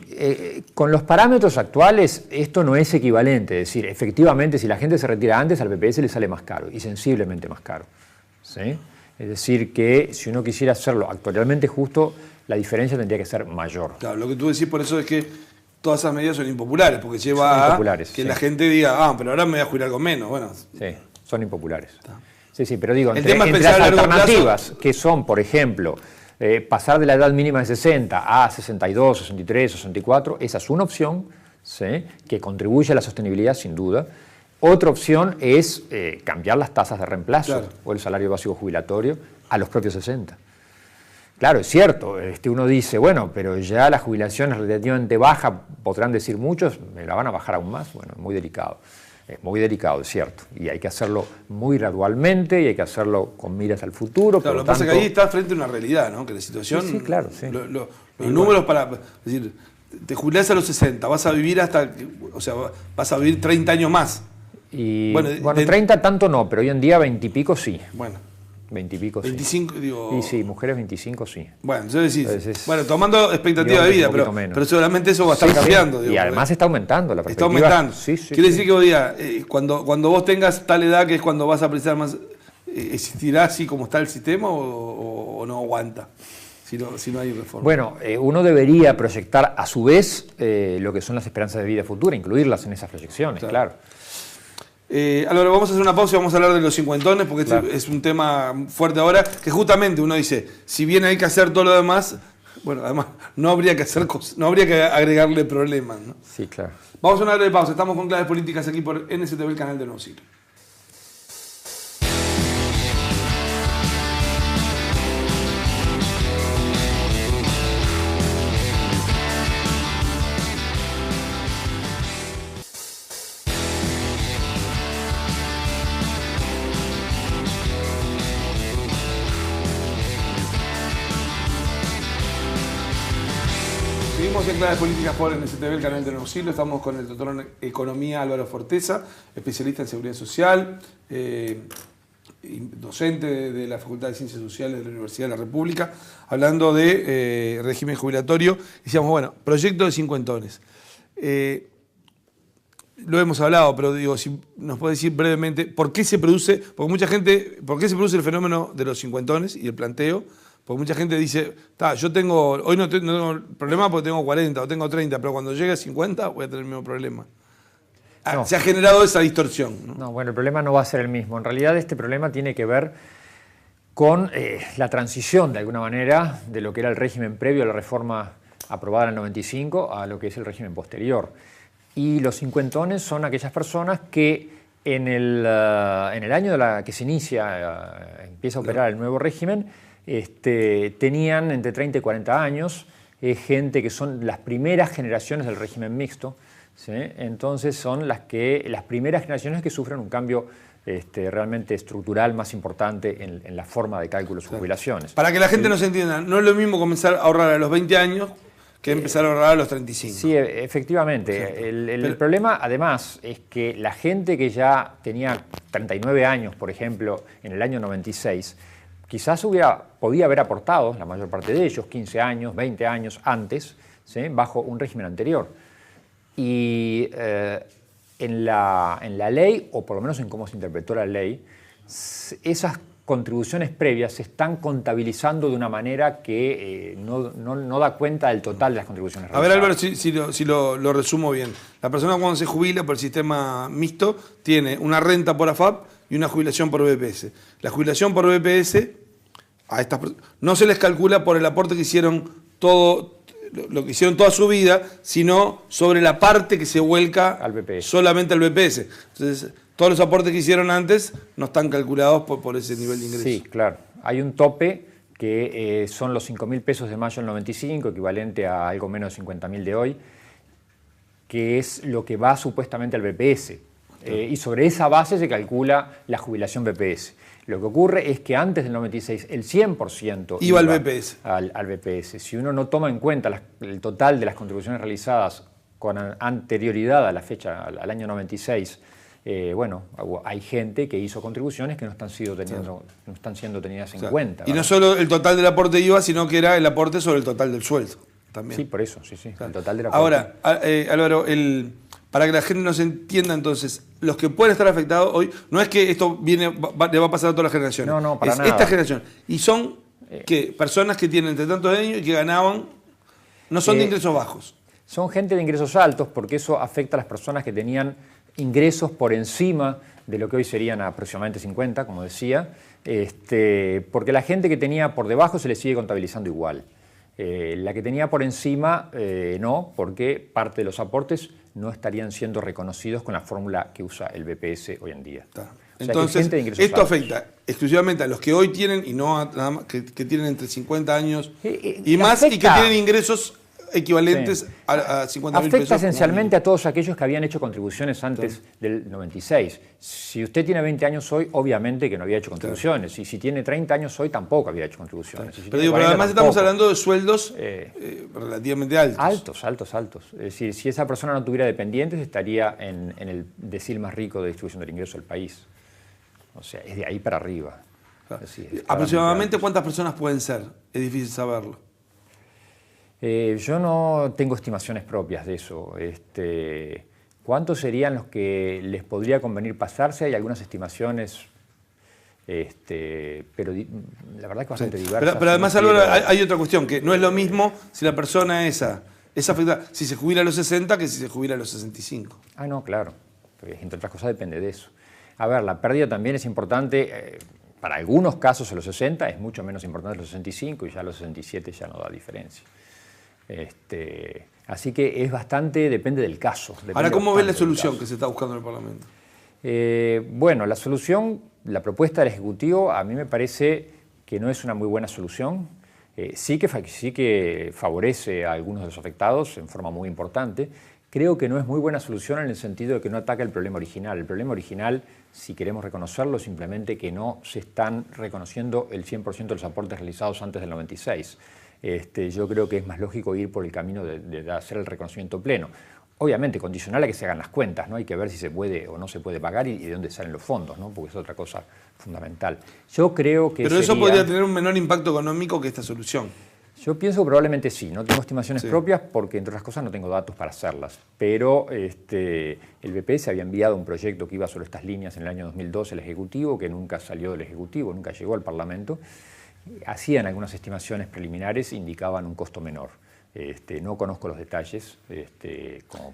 con los parámetros actuales esto no es equivalente, es decir, efectivamente si la gente se retira antes al BPS le sale más caro y sensiblemente más caro. ¿Sí? Es decir, que si uno quisiera hacerlo actualmente justo, la diferencia tendría que ser mayor. Claro, lo que tú decís por eso es que todas esas medidas son impopulares, porque Son lleva impopulares, a que sí. la gente diga, pero ahora me voy a jubilar con menos. Bueno, Sí, son impopulares. Sí, pero digo, El entre tema es las pensar a largo alternativas, que son, por ejemplo, pasar de la edad mínima de 60 a 62, 63, 64, esa es una opción, ¿sí? Que contribuye a la sostenibilidad sin duda. Otra opción es cambiar las tasas de reemplazo Claro. o el salario básico jubilatorio a los propios 60. Claro, es cierto, uno dice, bueno, pero ya la jubilación es relativamente baja, podrán decir muchos, me la van a bajar aún más, bueno, muy delicado. Es muy delicado, es cierto, y hay que hacerlo muy gradualmente y hay que hacerlo con miras al futuro. claro, por lo que pasa es tanto, que ahí estás frente a una realidad, ¿no? Que la situación. Sí, claro, sí. Los números para. Es decir, te jubilás a los 60, vas a vivir vas a vivir 30 años más. Y, Bueno, bueno, 30 tanto no, pero hoy en día 20 y pico sí. Bueno, 20 y pico 25, sí. digo. Y sí, mujeres 25 sí. Bueno, entonces decís, Entonces, bueno, tomando expectativa y de hombres vida, un poquito menos. pero seguramente eso va a estar Sí, sí. cambiando. Y además está aumentando la está perspectiva. aumentando. Sí, sí, Quiere sí. decir que vos digas, cuando vos tengas tal edad que es cuando vas a precisar más, ¿existirá así como está el sistema o no aguanta? si no hay reforma. Bueno, uno debería proyectar a su vez lo que son las esperanzas de vida futura, incluirlas en esas proyecciones, claro. Álvaro, vamos a hacer una pausa y vamos a hablar de los cincuentones, porque claro, es un tema fuerte ahora, que justamente uno dice, si bien hay que hacer todo lo demás, bueno, además no habría que hacer cosas, no habría que agregarle problemas, ¿no? Sí, claro. Vamos a una breve pausa, estamos con Claves Políticas aquí por NSTV, el canal de Nuevo Siglo. Seguimos en Claves Políticas por NSTV, el canal de Nuevo Siglo. Estamos con el doctor en Economía Álvaro Forteza, especialista en Seguridad Social, docente de la Facultad de Ciencias Sociales de la Universidad de la República, hablando de régimen jubilatorio. Decíamos, bueno, proyecto de cincuentones. Lo hemos hablado, pero digo, si nos puede decir brevemente por qué se produce, porque mucha gente, por qué se produce el fenómeno de los cincuentones y el planteo. Porque mucha gente dice, yo tengo, hoy no tengo problema porque tengo 40 o tengo 30, pero cuando llegue a 50 voy a tener el mismo problema. No. Se ha generado esa distorsión, ¿no? No, bueno, el problema no va a ser el mismo. En realidad este problema tiene que ver con la transición, de alguna manera, de lo que era el régimen previo a la reforma aprobada en el 95 a lo que es el régimen posterior. Y los cincuentones son aquellas personas que en el año que se inicia, empieza a operar el nuevo régimen, tenían entre 30 y 40 años, gente que son las primeras generaciones del régimen mixto, ¿sí? Entonces son las primeras generaciones que sufren un cambio realmente estructural más importante en la forma de cálculo de sus jubilaciones. Para que la gente nos entienda, no es lo mismo comenzar a ahorrar a los 20 años que empezar a ahorrar a los 35. Sí, efectivamente. Sí. El problema, además, es que la gente que ya tenía 39 años, por ejemplo, en el año 96, quizás podía haber aportado, la mayor parte de ellos, 15 años, 20 años antes, ¿sí? Bajo un régimen anterior. Y en la ley, o por lo menos en cómo se interpretó la ley, esas contribuciones previas se están contabilizando de una manera que no da cuenta del total de las contribuciones realizadas. A ver, Álvaro, si lo resumo bien. La persona cuando se jubila por el sistema mixto tiene una renta por AFAP y una jubilación por BPS. La jubilación por BPS a estas no se les calcula por el aporte que hicieron lo que hicieron toda su vida, sino sobre la parte que se vuelca al BPS. Solamente al BPS. Entonces, todos los aportes que hicieron antes no están calculados por ese nivel de ingreso. Sí, claro. Hay un tope que son los 5.000 pesos de mayo del 95, equivalente a algo menos de 50.000 de hoy, que es lo que va supuestamente al BPS. Y sobre esa base se calcula la jubilación BPS. Lo que ocurre es que antes del 96 el 100% iba al BPS. Al BPS. Si uno no toma en cuenta el total de las contribuciones realizadas con anterioridad a la fecha, al año 96, bueno, hay gente que hizo contribuciones que no están siendo tenidas en cuenta. Y no solo el total del aporte IVA, sino que era el aporte sobre el total del sueldo también. Sí, por eso, sí. Claro. El total del aporte. Ahora, Álvaro, para que la gente nos entienda entonces, los que pueden estar afectados hoy, no es que esto le va a pasar a todas las generaciones. No, para nada. Esta generación. Y son personas que tienen entre tantos años y que ganaban, no son de ingresos bajos. Son gente de ingresos altos porque eso afecta a las personas que tenían ingresos por encima de lo que hoy serían aproximadamente 50, como decía, porque la gente que tenía por debajo se le sigue contabilizando igual. La que tenía por encima, no, porque parte de los aportes no estarían siendo reconocidos con la fórmula que usa el BPS hoy en día. Entonces, esto afecta exclusivamente a los que hoy tienen y no a nada más que tienen entre 50 años y más y que tienen ingresos equivalentes a 50.000 pesos. Afecta esencialmente a todos aquellos que habían hecho contribuciones antes del 96. Si usted tiene 20 años hoy, obviamente que no había hecho contribuciones. Y si tiene 30 años hoy, tampoco había hecho contribuciones. Pero además estamos hablando de sueldos relativamente altos. Altos. Es decir, si esa persona no tuviera dependientes, estaría en el decil más rico de distribución del ingreso del país. O sea, es de ahí para arriba. ¿Aproximadamente cuántas personas pueden ser? Es difícil saberlo. Yo no tengo estimaciones propias de eso. ¿Cuántos serían los que les podría convenir pasarse? Hay algunas estimaciones Pero la verdad es que bastante diversa. Pero además, Álvaro, hay otra cuestión, que no es lo mismo si la persona esa afectada, si se jubila a los 60 que si se jubila a los 65. Ah, no, claro. Pero, entre otras cosas depende de eso. A ver, la pérdida también es importante. Para algunos casos a los 60 es mucho menos importante a los 65 y ya a los 67 ya no da diferencia. Así que es bastante, depende del caso. Ahora, ¿cómo ves la solución que se está buscando en el Parlamento? Bueno, la solución, la propuesta del Ejecutivo, a mí me parece que no es una muy buena solución. Sí que favorece a algunos de los afectados en forma muy importante. Creo que no es muy buena solución en el sentido de que no ataca el problema original. El problema original, si queremos reconocerlo, es simplemente que no se están reconociendo el 100% de los aportes realizados antes del 96. Yo creo que es más lógico ir por el camino de hacer el reconocimiento pleno. Obviamente, condicional a que se hagan las cuentas, ¿no? Hay que ver si se puede o no se puede pagar y de dónde salen los fondos, ¿no? Porque es otra cosa fundamental. Yo creo que Pero eso podría tener un menor impacto económico que esta solución. Yo pienso que probablemente sí. No tengo estimaciones propias porque, entre otras cosas, no tengo datos para hacerlas. Pero el BPS había enviado un proyecto que iba sobre estas líneas en el año 2012 al Ejecutivo, que nunca salió del Ejecutivo, nunca llegó al Parlamento. Hacían algunas estimaciones preliminares, indicaban un costo menor. No conozco los detalles.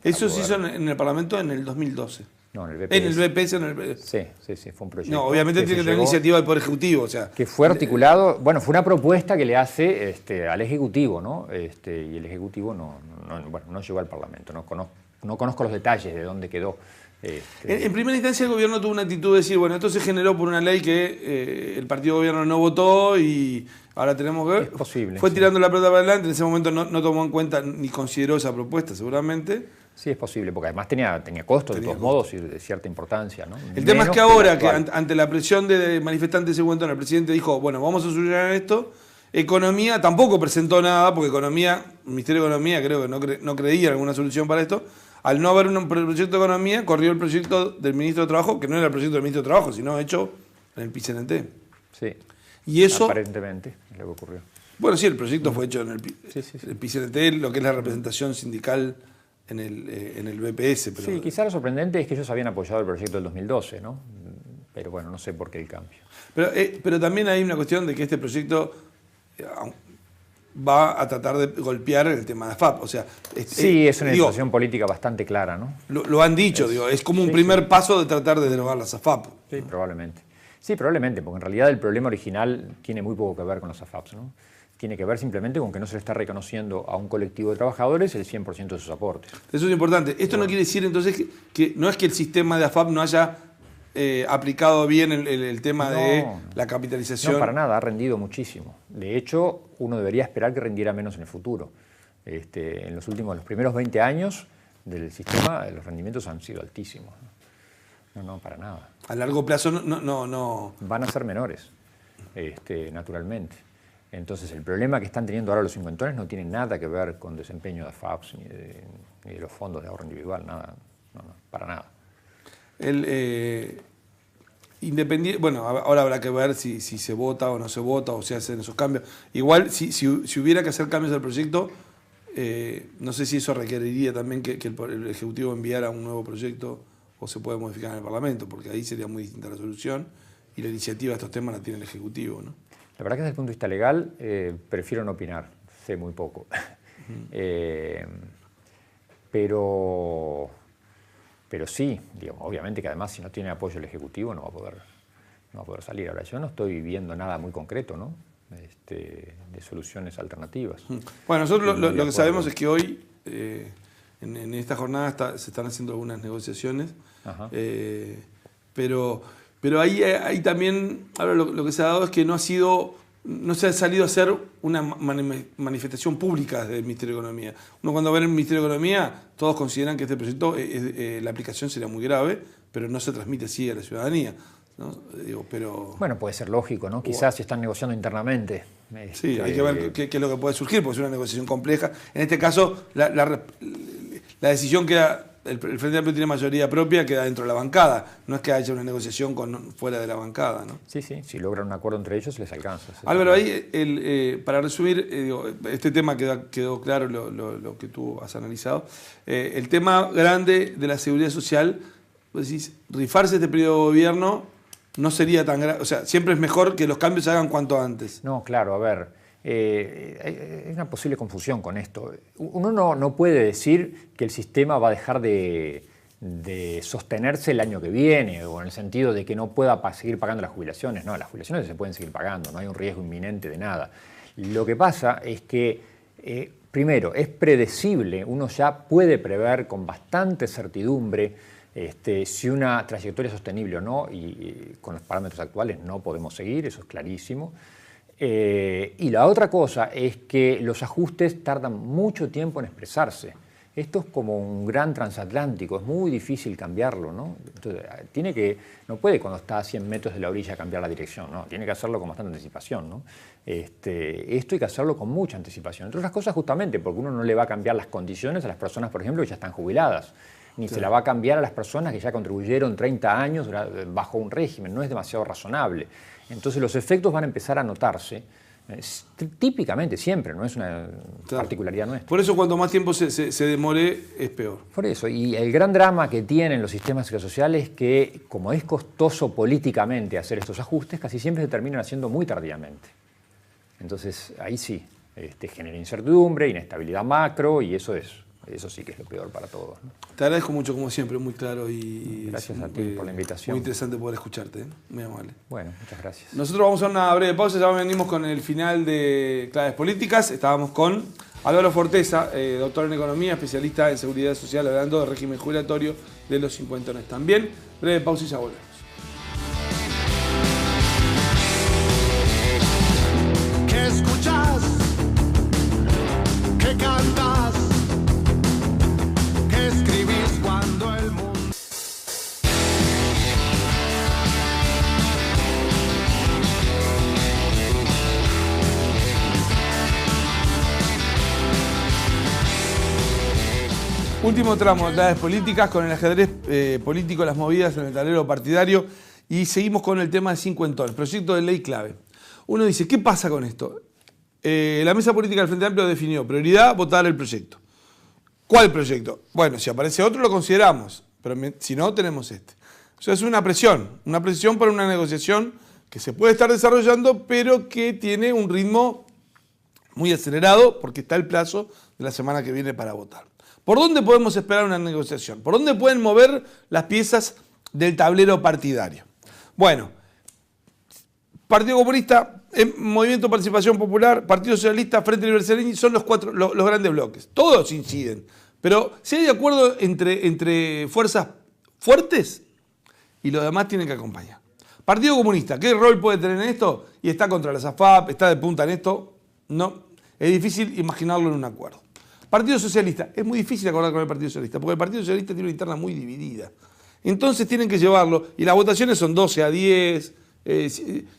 Eso se hizo en el Parlamento en el 2012. No, en el BPS. En el BPS. Sí, fue un proyecto. No, obviamente tiene que tener iniciativa del Poder Ejecutivo. O sea, que fue articulado, bueno, fue una propuesta que le hace al Ejecutivo, ¿no? Y el Ejecutivo no llegó al Parlamento. No conozco los detalles de dónde quedó. En primera instancia el gobierno tuvo una actitud de decir, bueno, esto se generó por una ley que el partido de gobierno no votó y ahora tenemos que ver. Es posible. Fue tirando la pelota para adelante, en ese momento no tomó en cuenta ni consideró esa propuesta seguramente. Sí, es posible, porque además tenía costos de todos modos y de cierta importancia, ¿no? El tema es que ahora, que ante la presión de manifestantes ese momento, el presidente dijo, bueno, vamos a solucionar esto. Economía tampoco presentó nada, porque el Ministerio de Economía creo que no creía en alguna solución para esto. Al no haber un proyecto de economía, corrió el proyecto del ministro de Trabajo, que no era el proyecto del ministro de Trabajo, sino hecho en el PICNT. Sí, y eso, aparentemente es lo que ocurrió. Bueno, sí, el proyecto fue hecho en el PICNT, lo que es la representación sindical en el BPS. Pero... Sí, quizá lo sorprendente es que ellos habían apoyado el proyecto del 2012, ¿no? Pero bueno, no sé por qué el cambio. Pero también hay una cuestión de que este proyecto va a tratar de golpear el tema de AFAP. O sea, sí, es una decisión política bastante clara, ¿no? Lo han dicho, es como un primer paso de tratar de derogar las AFAP. Sí, probablemente. Sí, probablemente, porque en realidad el problema original tiene muy poco que ver con las AFAPs, ¿no? Tiene que ver simplemente con que no se le está reconociendo a un colectivo de trabajadores el 100% de sus aportes. Eso es importante. Esto no quiere decir entonces que no es que el sistema de AFAP no haya aplicado bien el tema de la capitalización. No, para nada, ha rendido muchísimo. De hecho, uno debería esperar que rindiera menos en el futuro. En los primeros 20 años del sistema, los rendimientos han sido altísimos. No, para nada. A largo plazo no. Van a ser menores, naturalmente. Entonces, el problema que están teniendo ahora los cincuentones no tiene nada que ver con desempeño de AFAPs ni de los fondos de ahorro individual, nada, para nada. Bueno, ahora habrá que ver si se vota o no se vota o se hacen esos cambios. Igual, si hubiera que hacer cambios al proyecto, no sé si eso requeriría también que el Ejecutivo enviara un nuevo proyecto o se puede modificar en el Parlamento, porque ahí sería muy distinta la solución y la iniciativa de estos temas la tiene el Ejecutivo, ¿no? La verdad que desde el punto de vista legal prefiero no opinar, sé muy poco. Pero sí, obviamente que además si no tiene apoyo el Ejecutivo no va a poder salir. Ahora, yo no estoy viendo nada muy concreto, ¿no? De soluciones alternativas. Bueno, nosotros lo que sabemos es que hoy, en esta jornada, se están haciendo algunas negociaciones, pero ahí también, ahora lo que se ha dado es que no se ha salido a hacer una manifestación pública del Ministerio de Economía. Uno cuando ve en el Ministerio de Economía, todos consideran que este proyecto, la aplicación sería muy grave, pero no se transmite así a la ciudadanía, ¿no? Bueno, puede ser lógico, ¿no? Quizás se están negociando internamente. Sí, hay que ver qué es lo que puede surgir, porque es una negociación compleja. En este caso, la decisión queda... El Frente Amplio tiene mayoría propia, queda dentro de la bancada. No es que haya una negociación fuera de la bancada, ¿no? Sí, si logran un acuerdo entre ellos les alcanza. Álvaro, ahí, para resumir, este tema quedó claro lo que tú has analizado. El tema grande de la seguridad social, pues decís, rifarse este periodo de gobierno no sería tan grave. O sea, siempre es mejor que los cambios se hagan cuanto antes. No, claro, a ver, hay una posible confusión con esto. Uno no puede decir que el sistema va a dejar de sostenerse el año que viene, o en el sentido de que no pueda seguir pagando las jubilaciones. No, las jubilaciones se pueden seguir pagando, no hay un riesgo inminente de nada. Lo que pasa es que, primero, es predecible, uno ya puede prever con bastante certidumbre si una trayectoria es sostenible o no, y con los parámetros actuales no podemos seguir, eso es clarísimo. Y la otra cosa es que los ajustes tardan mucho tiempo en expresarse. Esto es como un gran transatlántico, es muy difícil cambiarlo, ¿no? Entonces, no puede cuando está a 100 metros de la orilla cambiar la dirección, ¿no? Tiene que hacerlo con bastante anticipación, ¿no? Esto hay que hacerlo con mucha anticipación. Entre otras cosas, justamente porque uno no le va a cambiar las condiciones a las personas, por ejemplo, que ya están jubiladas, ni se la va a cambiar a las personas que ya contribuyeron 30 años bajo un régimen, no es demasiado razonable. Entonces los efectos van a empezar a notarse. Típicamente, siempre, no es una particularidad nuestra. Por eso cuanto más tiempo se demore, es peor. Por eso, y el gran drama que tienen los sistemas sociales es que, como es costoso políticamente hacer estos ajustes, casi siempre se terminan haciendo muy tardíamente. Entonces, ahí sí, genera incertidumbre, inestabilidad macro, y eso sí que es lo peor para todos, ¿no? Te agradezco mucho, como siempre, muy claro y gracias a ti por la invitación. Muy interesante poder escucharte, muy amable. Bueno, muchas gracias. Nosotros vamos a hacer una breve pausa, ya venimos con el final de Claves Políticas. Estábamos con Álvaro Forteza, doctor en Economía, especialista en Seguridad Social, hablando del régimen jubilatorio de los cincuentones. También, breve pausa y ya volvemos. ¿Qué escuchas? ¿Qué cantas? ¿Qué escribís cuando el mundo... Último tramo de Claves Políticas con el ajedrez político, las movidas en el tablero partidario, y seguimos con el tema de cincuentones, proyecto de ley clave. Uno dice, ¿qué pasa con esto? La mesa política del Frente Amplio definió prioridad, votar el proyecto. ¿Cuál proyecto? Bueno, si aparece otro lo consideramos, pero si no, tenemos este. O sea, es una presión para una negociación que se puede estar desarrollando, pero que tiene un ritmo muy acelerado porque está el plazo de la semana que viene para votar. ¿Por dónde podemos esperar una negociación? ¿Por dónde pueden mover las piezas del tablero partidario? Bueno, Partido Comunista, Movimiento de Participación Popular, Partido Socialista, Frente Libre Sereni son los grandes bloques. Todos inciden, pero si hay de acuerdo entre fuerzas fuertes y los demás tienen que acompañar. Partido Comunista, ¿qué rol puede tener en esto? Y está contra las AFAP, está de punta en esto. No, es difícil imaginarlo en un acuerdo. Partido Socialista, es muy difícil acordar con el Partido Socialista, porque el Partido Socialista tiene una interna muy dividida. Entonces tienen que llevarlo, y las votaciones son 12-10,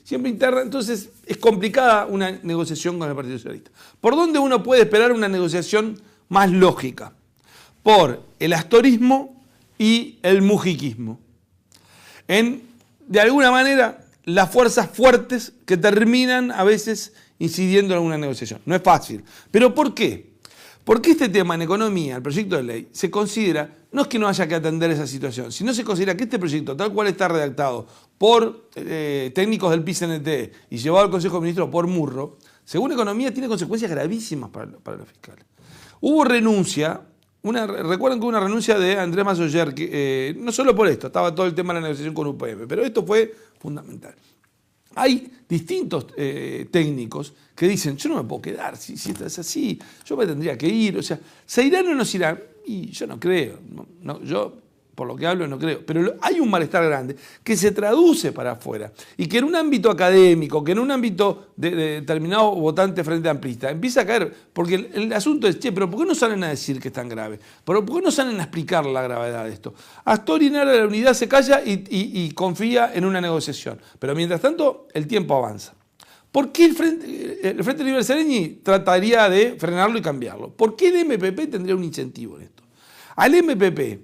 siempre interna, entonces es complicada una negociación con el Partido Socialista. ¿Por dónde uno puede esperar una negociación más lógica? Por el astorismo y el mujiquismo. De alguna manera, las fuerzas fuertes que terminan a veces incidiendo en alguna negociación. No es fácil. ¿Pero por qué? Porque este tema en economía, el proyecto de ley, se considera, no es que no haya que atender esa situación, sino se considera que este proyecto, tal cual está redactado por técnicos del PICNT y llevado al Consejo de Ministros por Murro, según economía tiene consecuencias gravísimas para los fiscales. Hubo renuncia, recuerden que hubo una renuncia de Andrés Massoyer, que no solo por esto, estaba todo el tema de la negociación con UPM, pero esto fue fundamental. Hay distintos técnicos que dicen, yo no me puedo quedar, si esto es así, yo me tendría que ir. O sea, ¿se irán o no se irán? Y yo no creo, yo por lo que hablo no creo. Pero hay un malestar grande que se traduce para afuera y que en un ámbito académico, que en un ámbito de determinado votante frente amplista, empieza a caer, porque el asunto es, pero ¿por qué no salen a decir que es tan grave? ¿Por qué no salen a explicar la gravedad de esto? Astor Nara de la Unidad se calla y confía en una negociación. Pero mientras tanto, el tiempo avanza. ¿Por qué el Frente Libre Sereni trataría de frenarlo y cambiarlo? ¿Por qué el MPP tendría un incentivo en esto? Al MPP,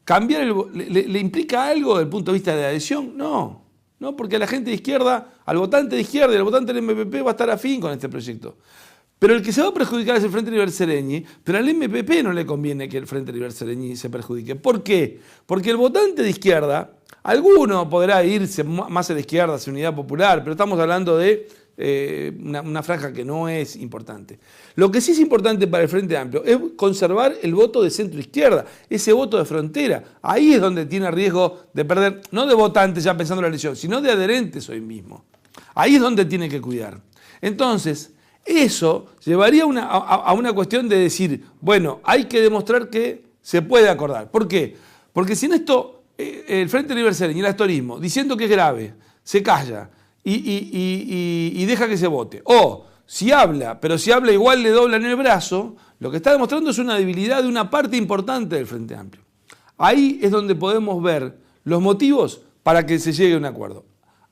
¿cambiar le implica algo desde el punto de vista de adhesión? No, porque a la gente de izquierda, al votante de izquierda y al votante del MPP va a estar afín con este proyecto. Pero el que se va a perjudicar es el Frente Libre Sereni, pero al MPP no le conviene que el Frente Libre Sereni se perjudique. ¿Por qué? Porque el votante de izquierda, Alguno podrá irse más a la izquierda, hacia Unidad Popular, pero estamos hablando de una franja que no es importante. Lo que sí es importante para el Frente Amplio es conservar el voto de centro-izquierda, ese voto de frontera. Ahí es donde tiene riesgo de perder, no de votantes ya pensando en la elección, sino de adherentes hoy mismo. Ahí es donde tiene que cuidar. Entonces, eso llevaría a una cuestión de decir, bueno, hay que demostrar que se puede acordar. ¿Por qué? Porque si en esto el Frente Universal y el astorismo, diciendo que es grave, se calla y deja que se vote, o si habla, pero si habla igual le doblan el brazo, lo que está demostrando es una debilidad de una parte importante del Frente Amplio. Ahí es donde podemos ver los motivos para que se llegue a un acuerdo.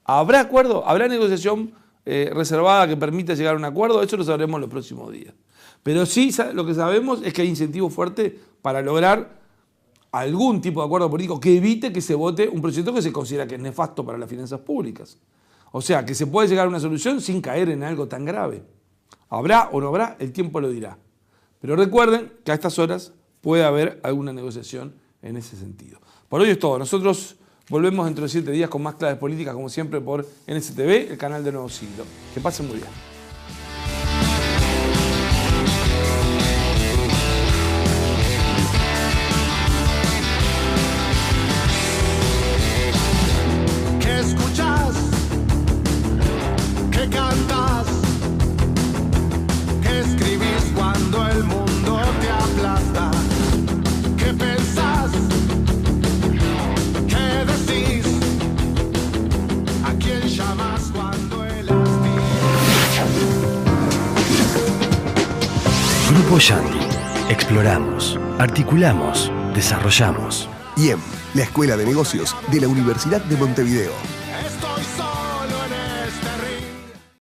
¿Habrá acuerdo? ¿Habrá negociación reservada que permita llegar a un acuerdo? Eso lo sabremos en los próximos días. Pero sí lo que sabemos es que hay incentivo fuerte para lograr algún tipo de acuerdo político que evite que se vote un proyecto que se considera que es nefasto para las finanzas públicas. O sea, que se puede llegar a una solución sin caer en algo tan grave. ¿Habrá o no habrá? El tiempo lo dirá. Pero recuerden que a estas horas puede haber alguna negociación en ese sentido. Por hoy es todo. Nosotros volvemos dentro de 7 días con más claves políticas, como siempre, por NSTV, el canal de Nuevo Siglo. Que pasen muy bien. Cantas, que escribís cuando el mundo te aplasta, que pensás, que decís, a quién llamas cuando el hastío. Grupo Yandy. Exploramos, articulamos, desarrollamos. IEM, la Escuela de Negocios de la Universidad de Montevideo.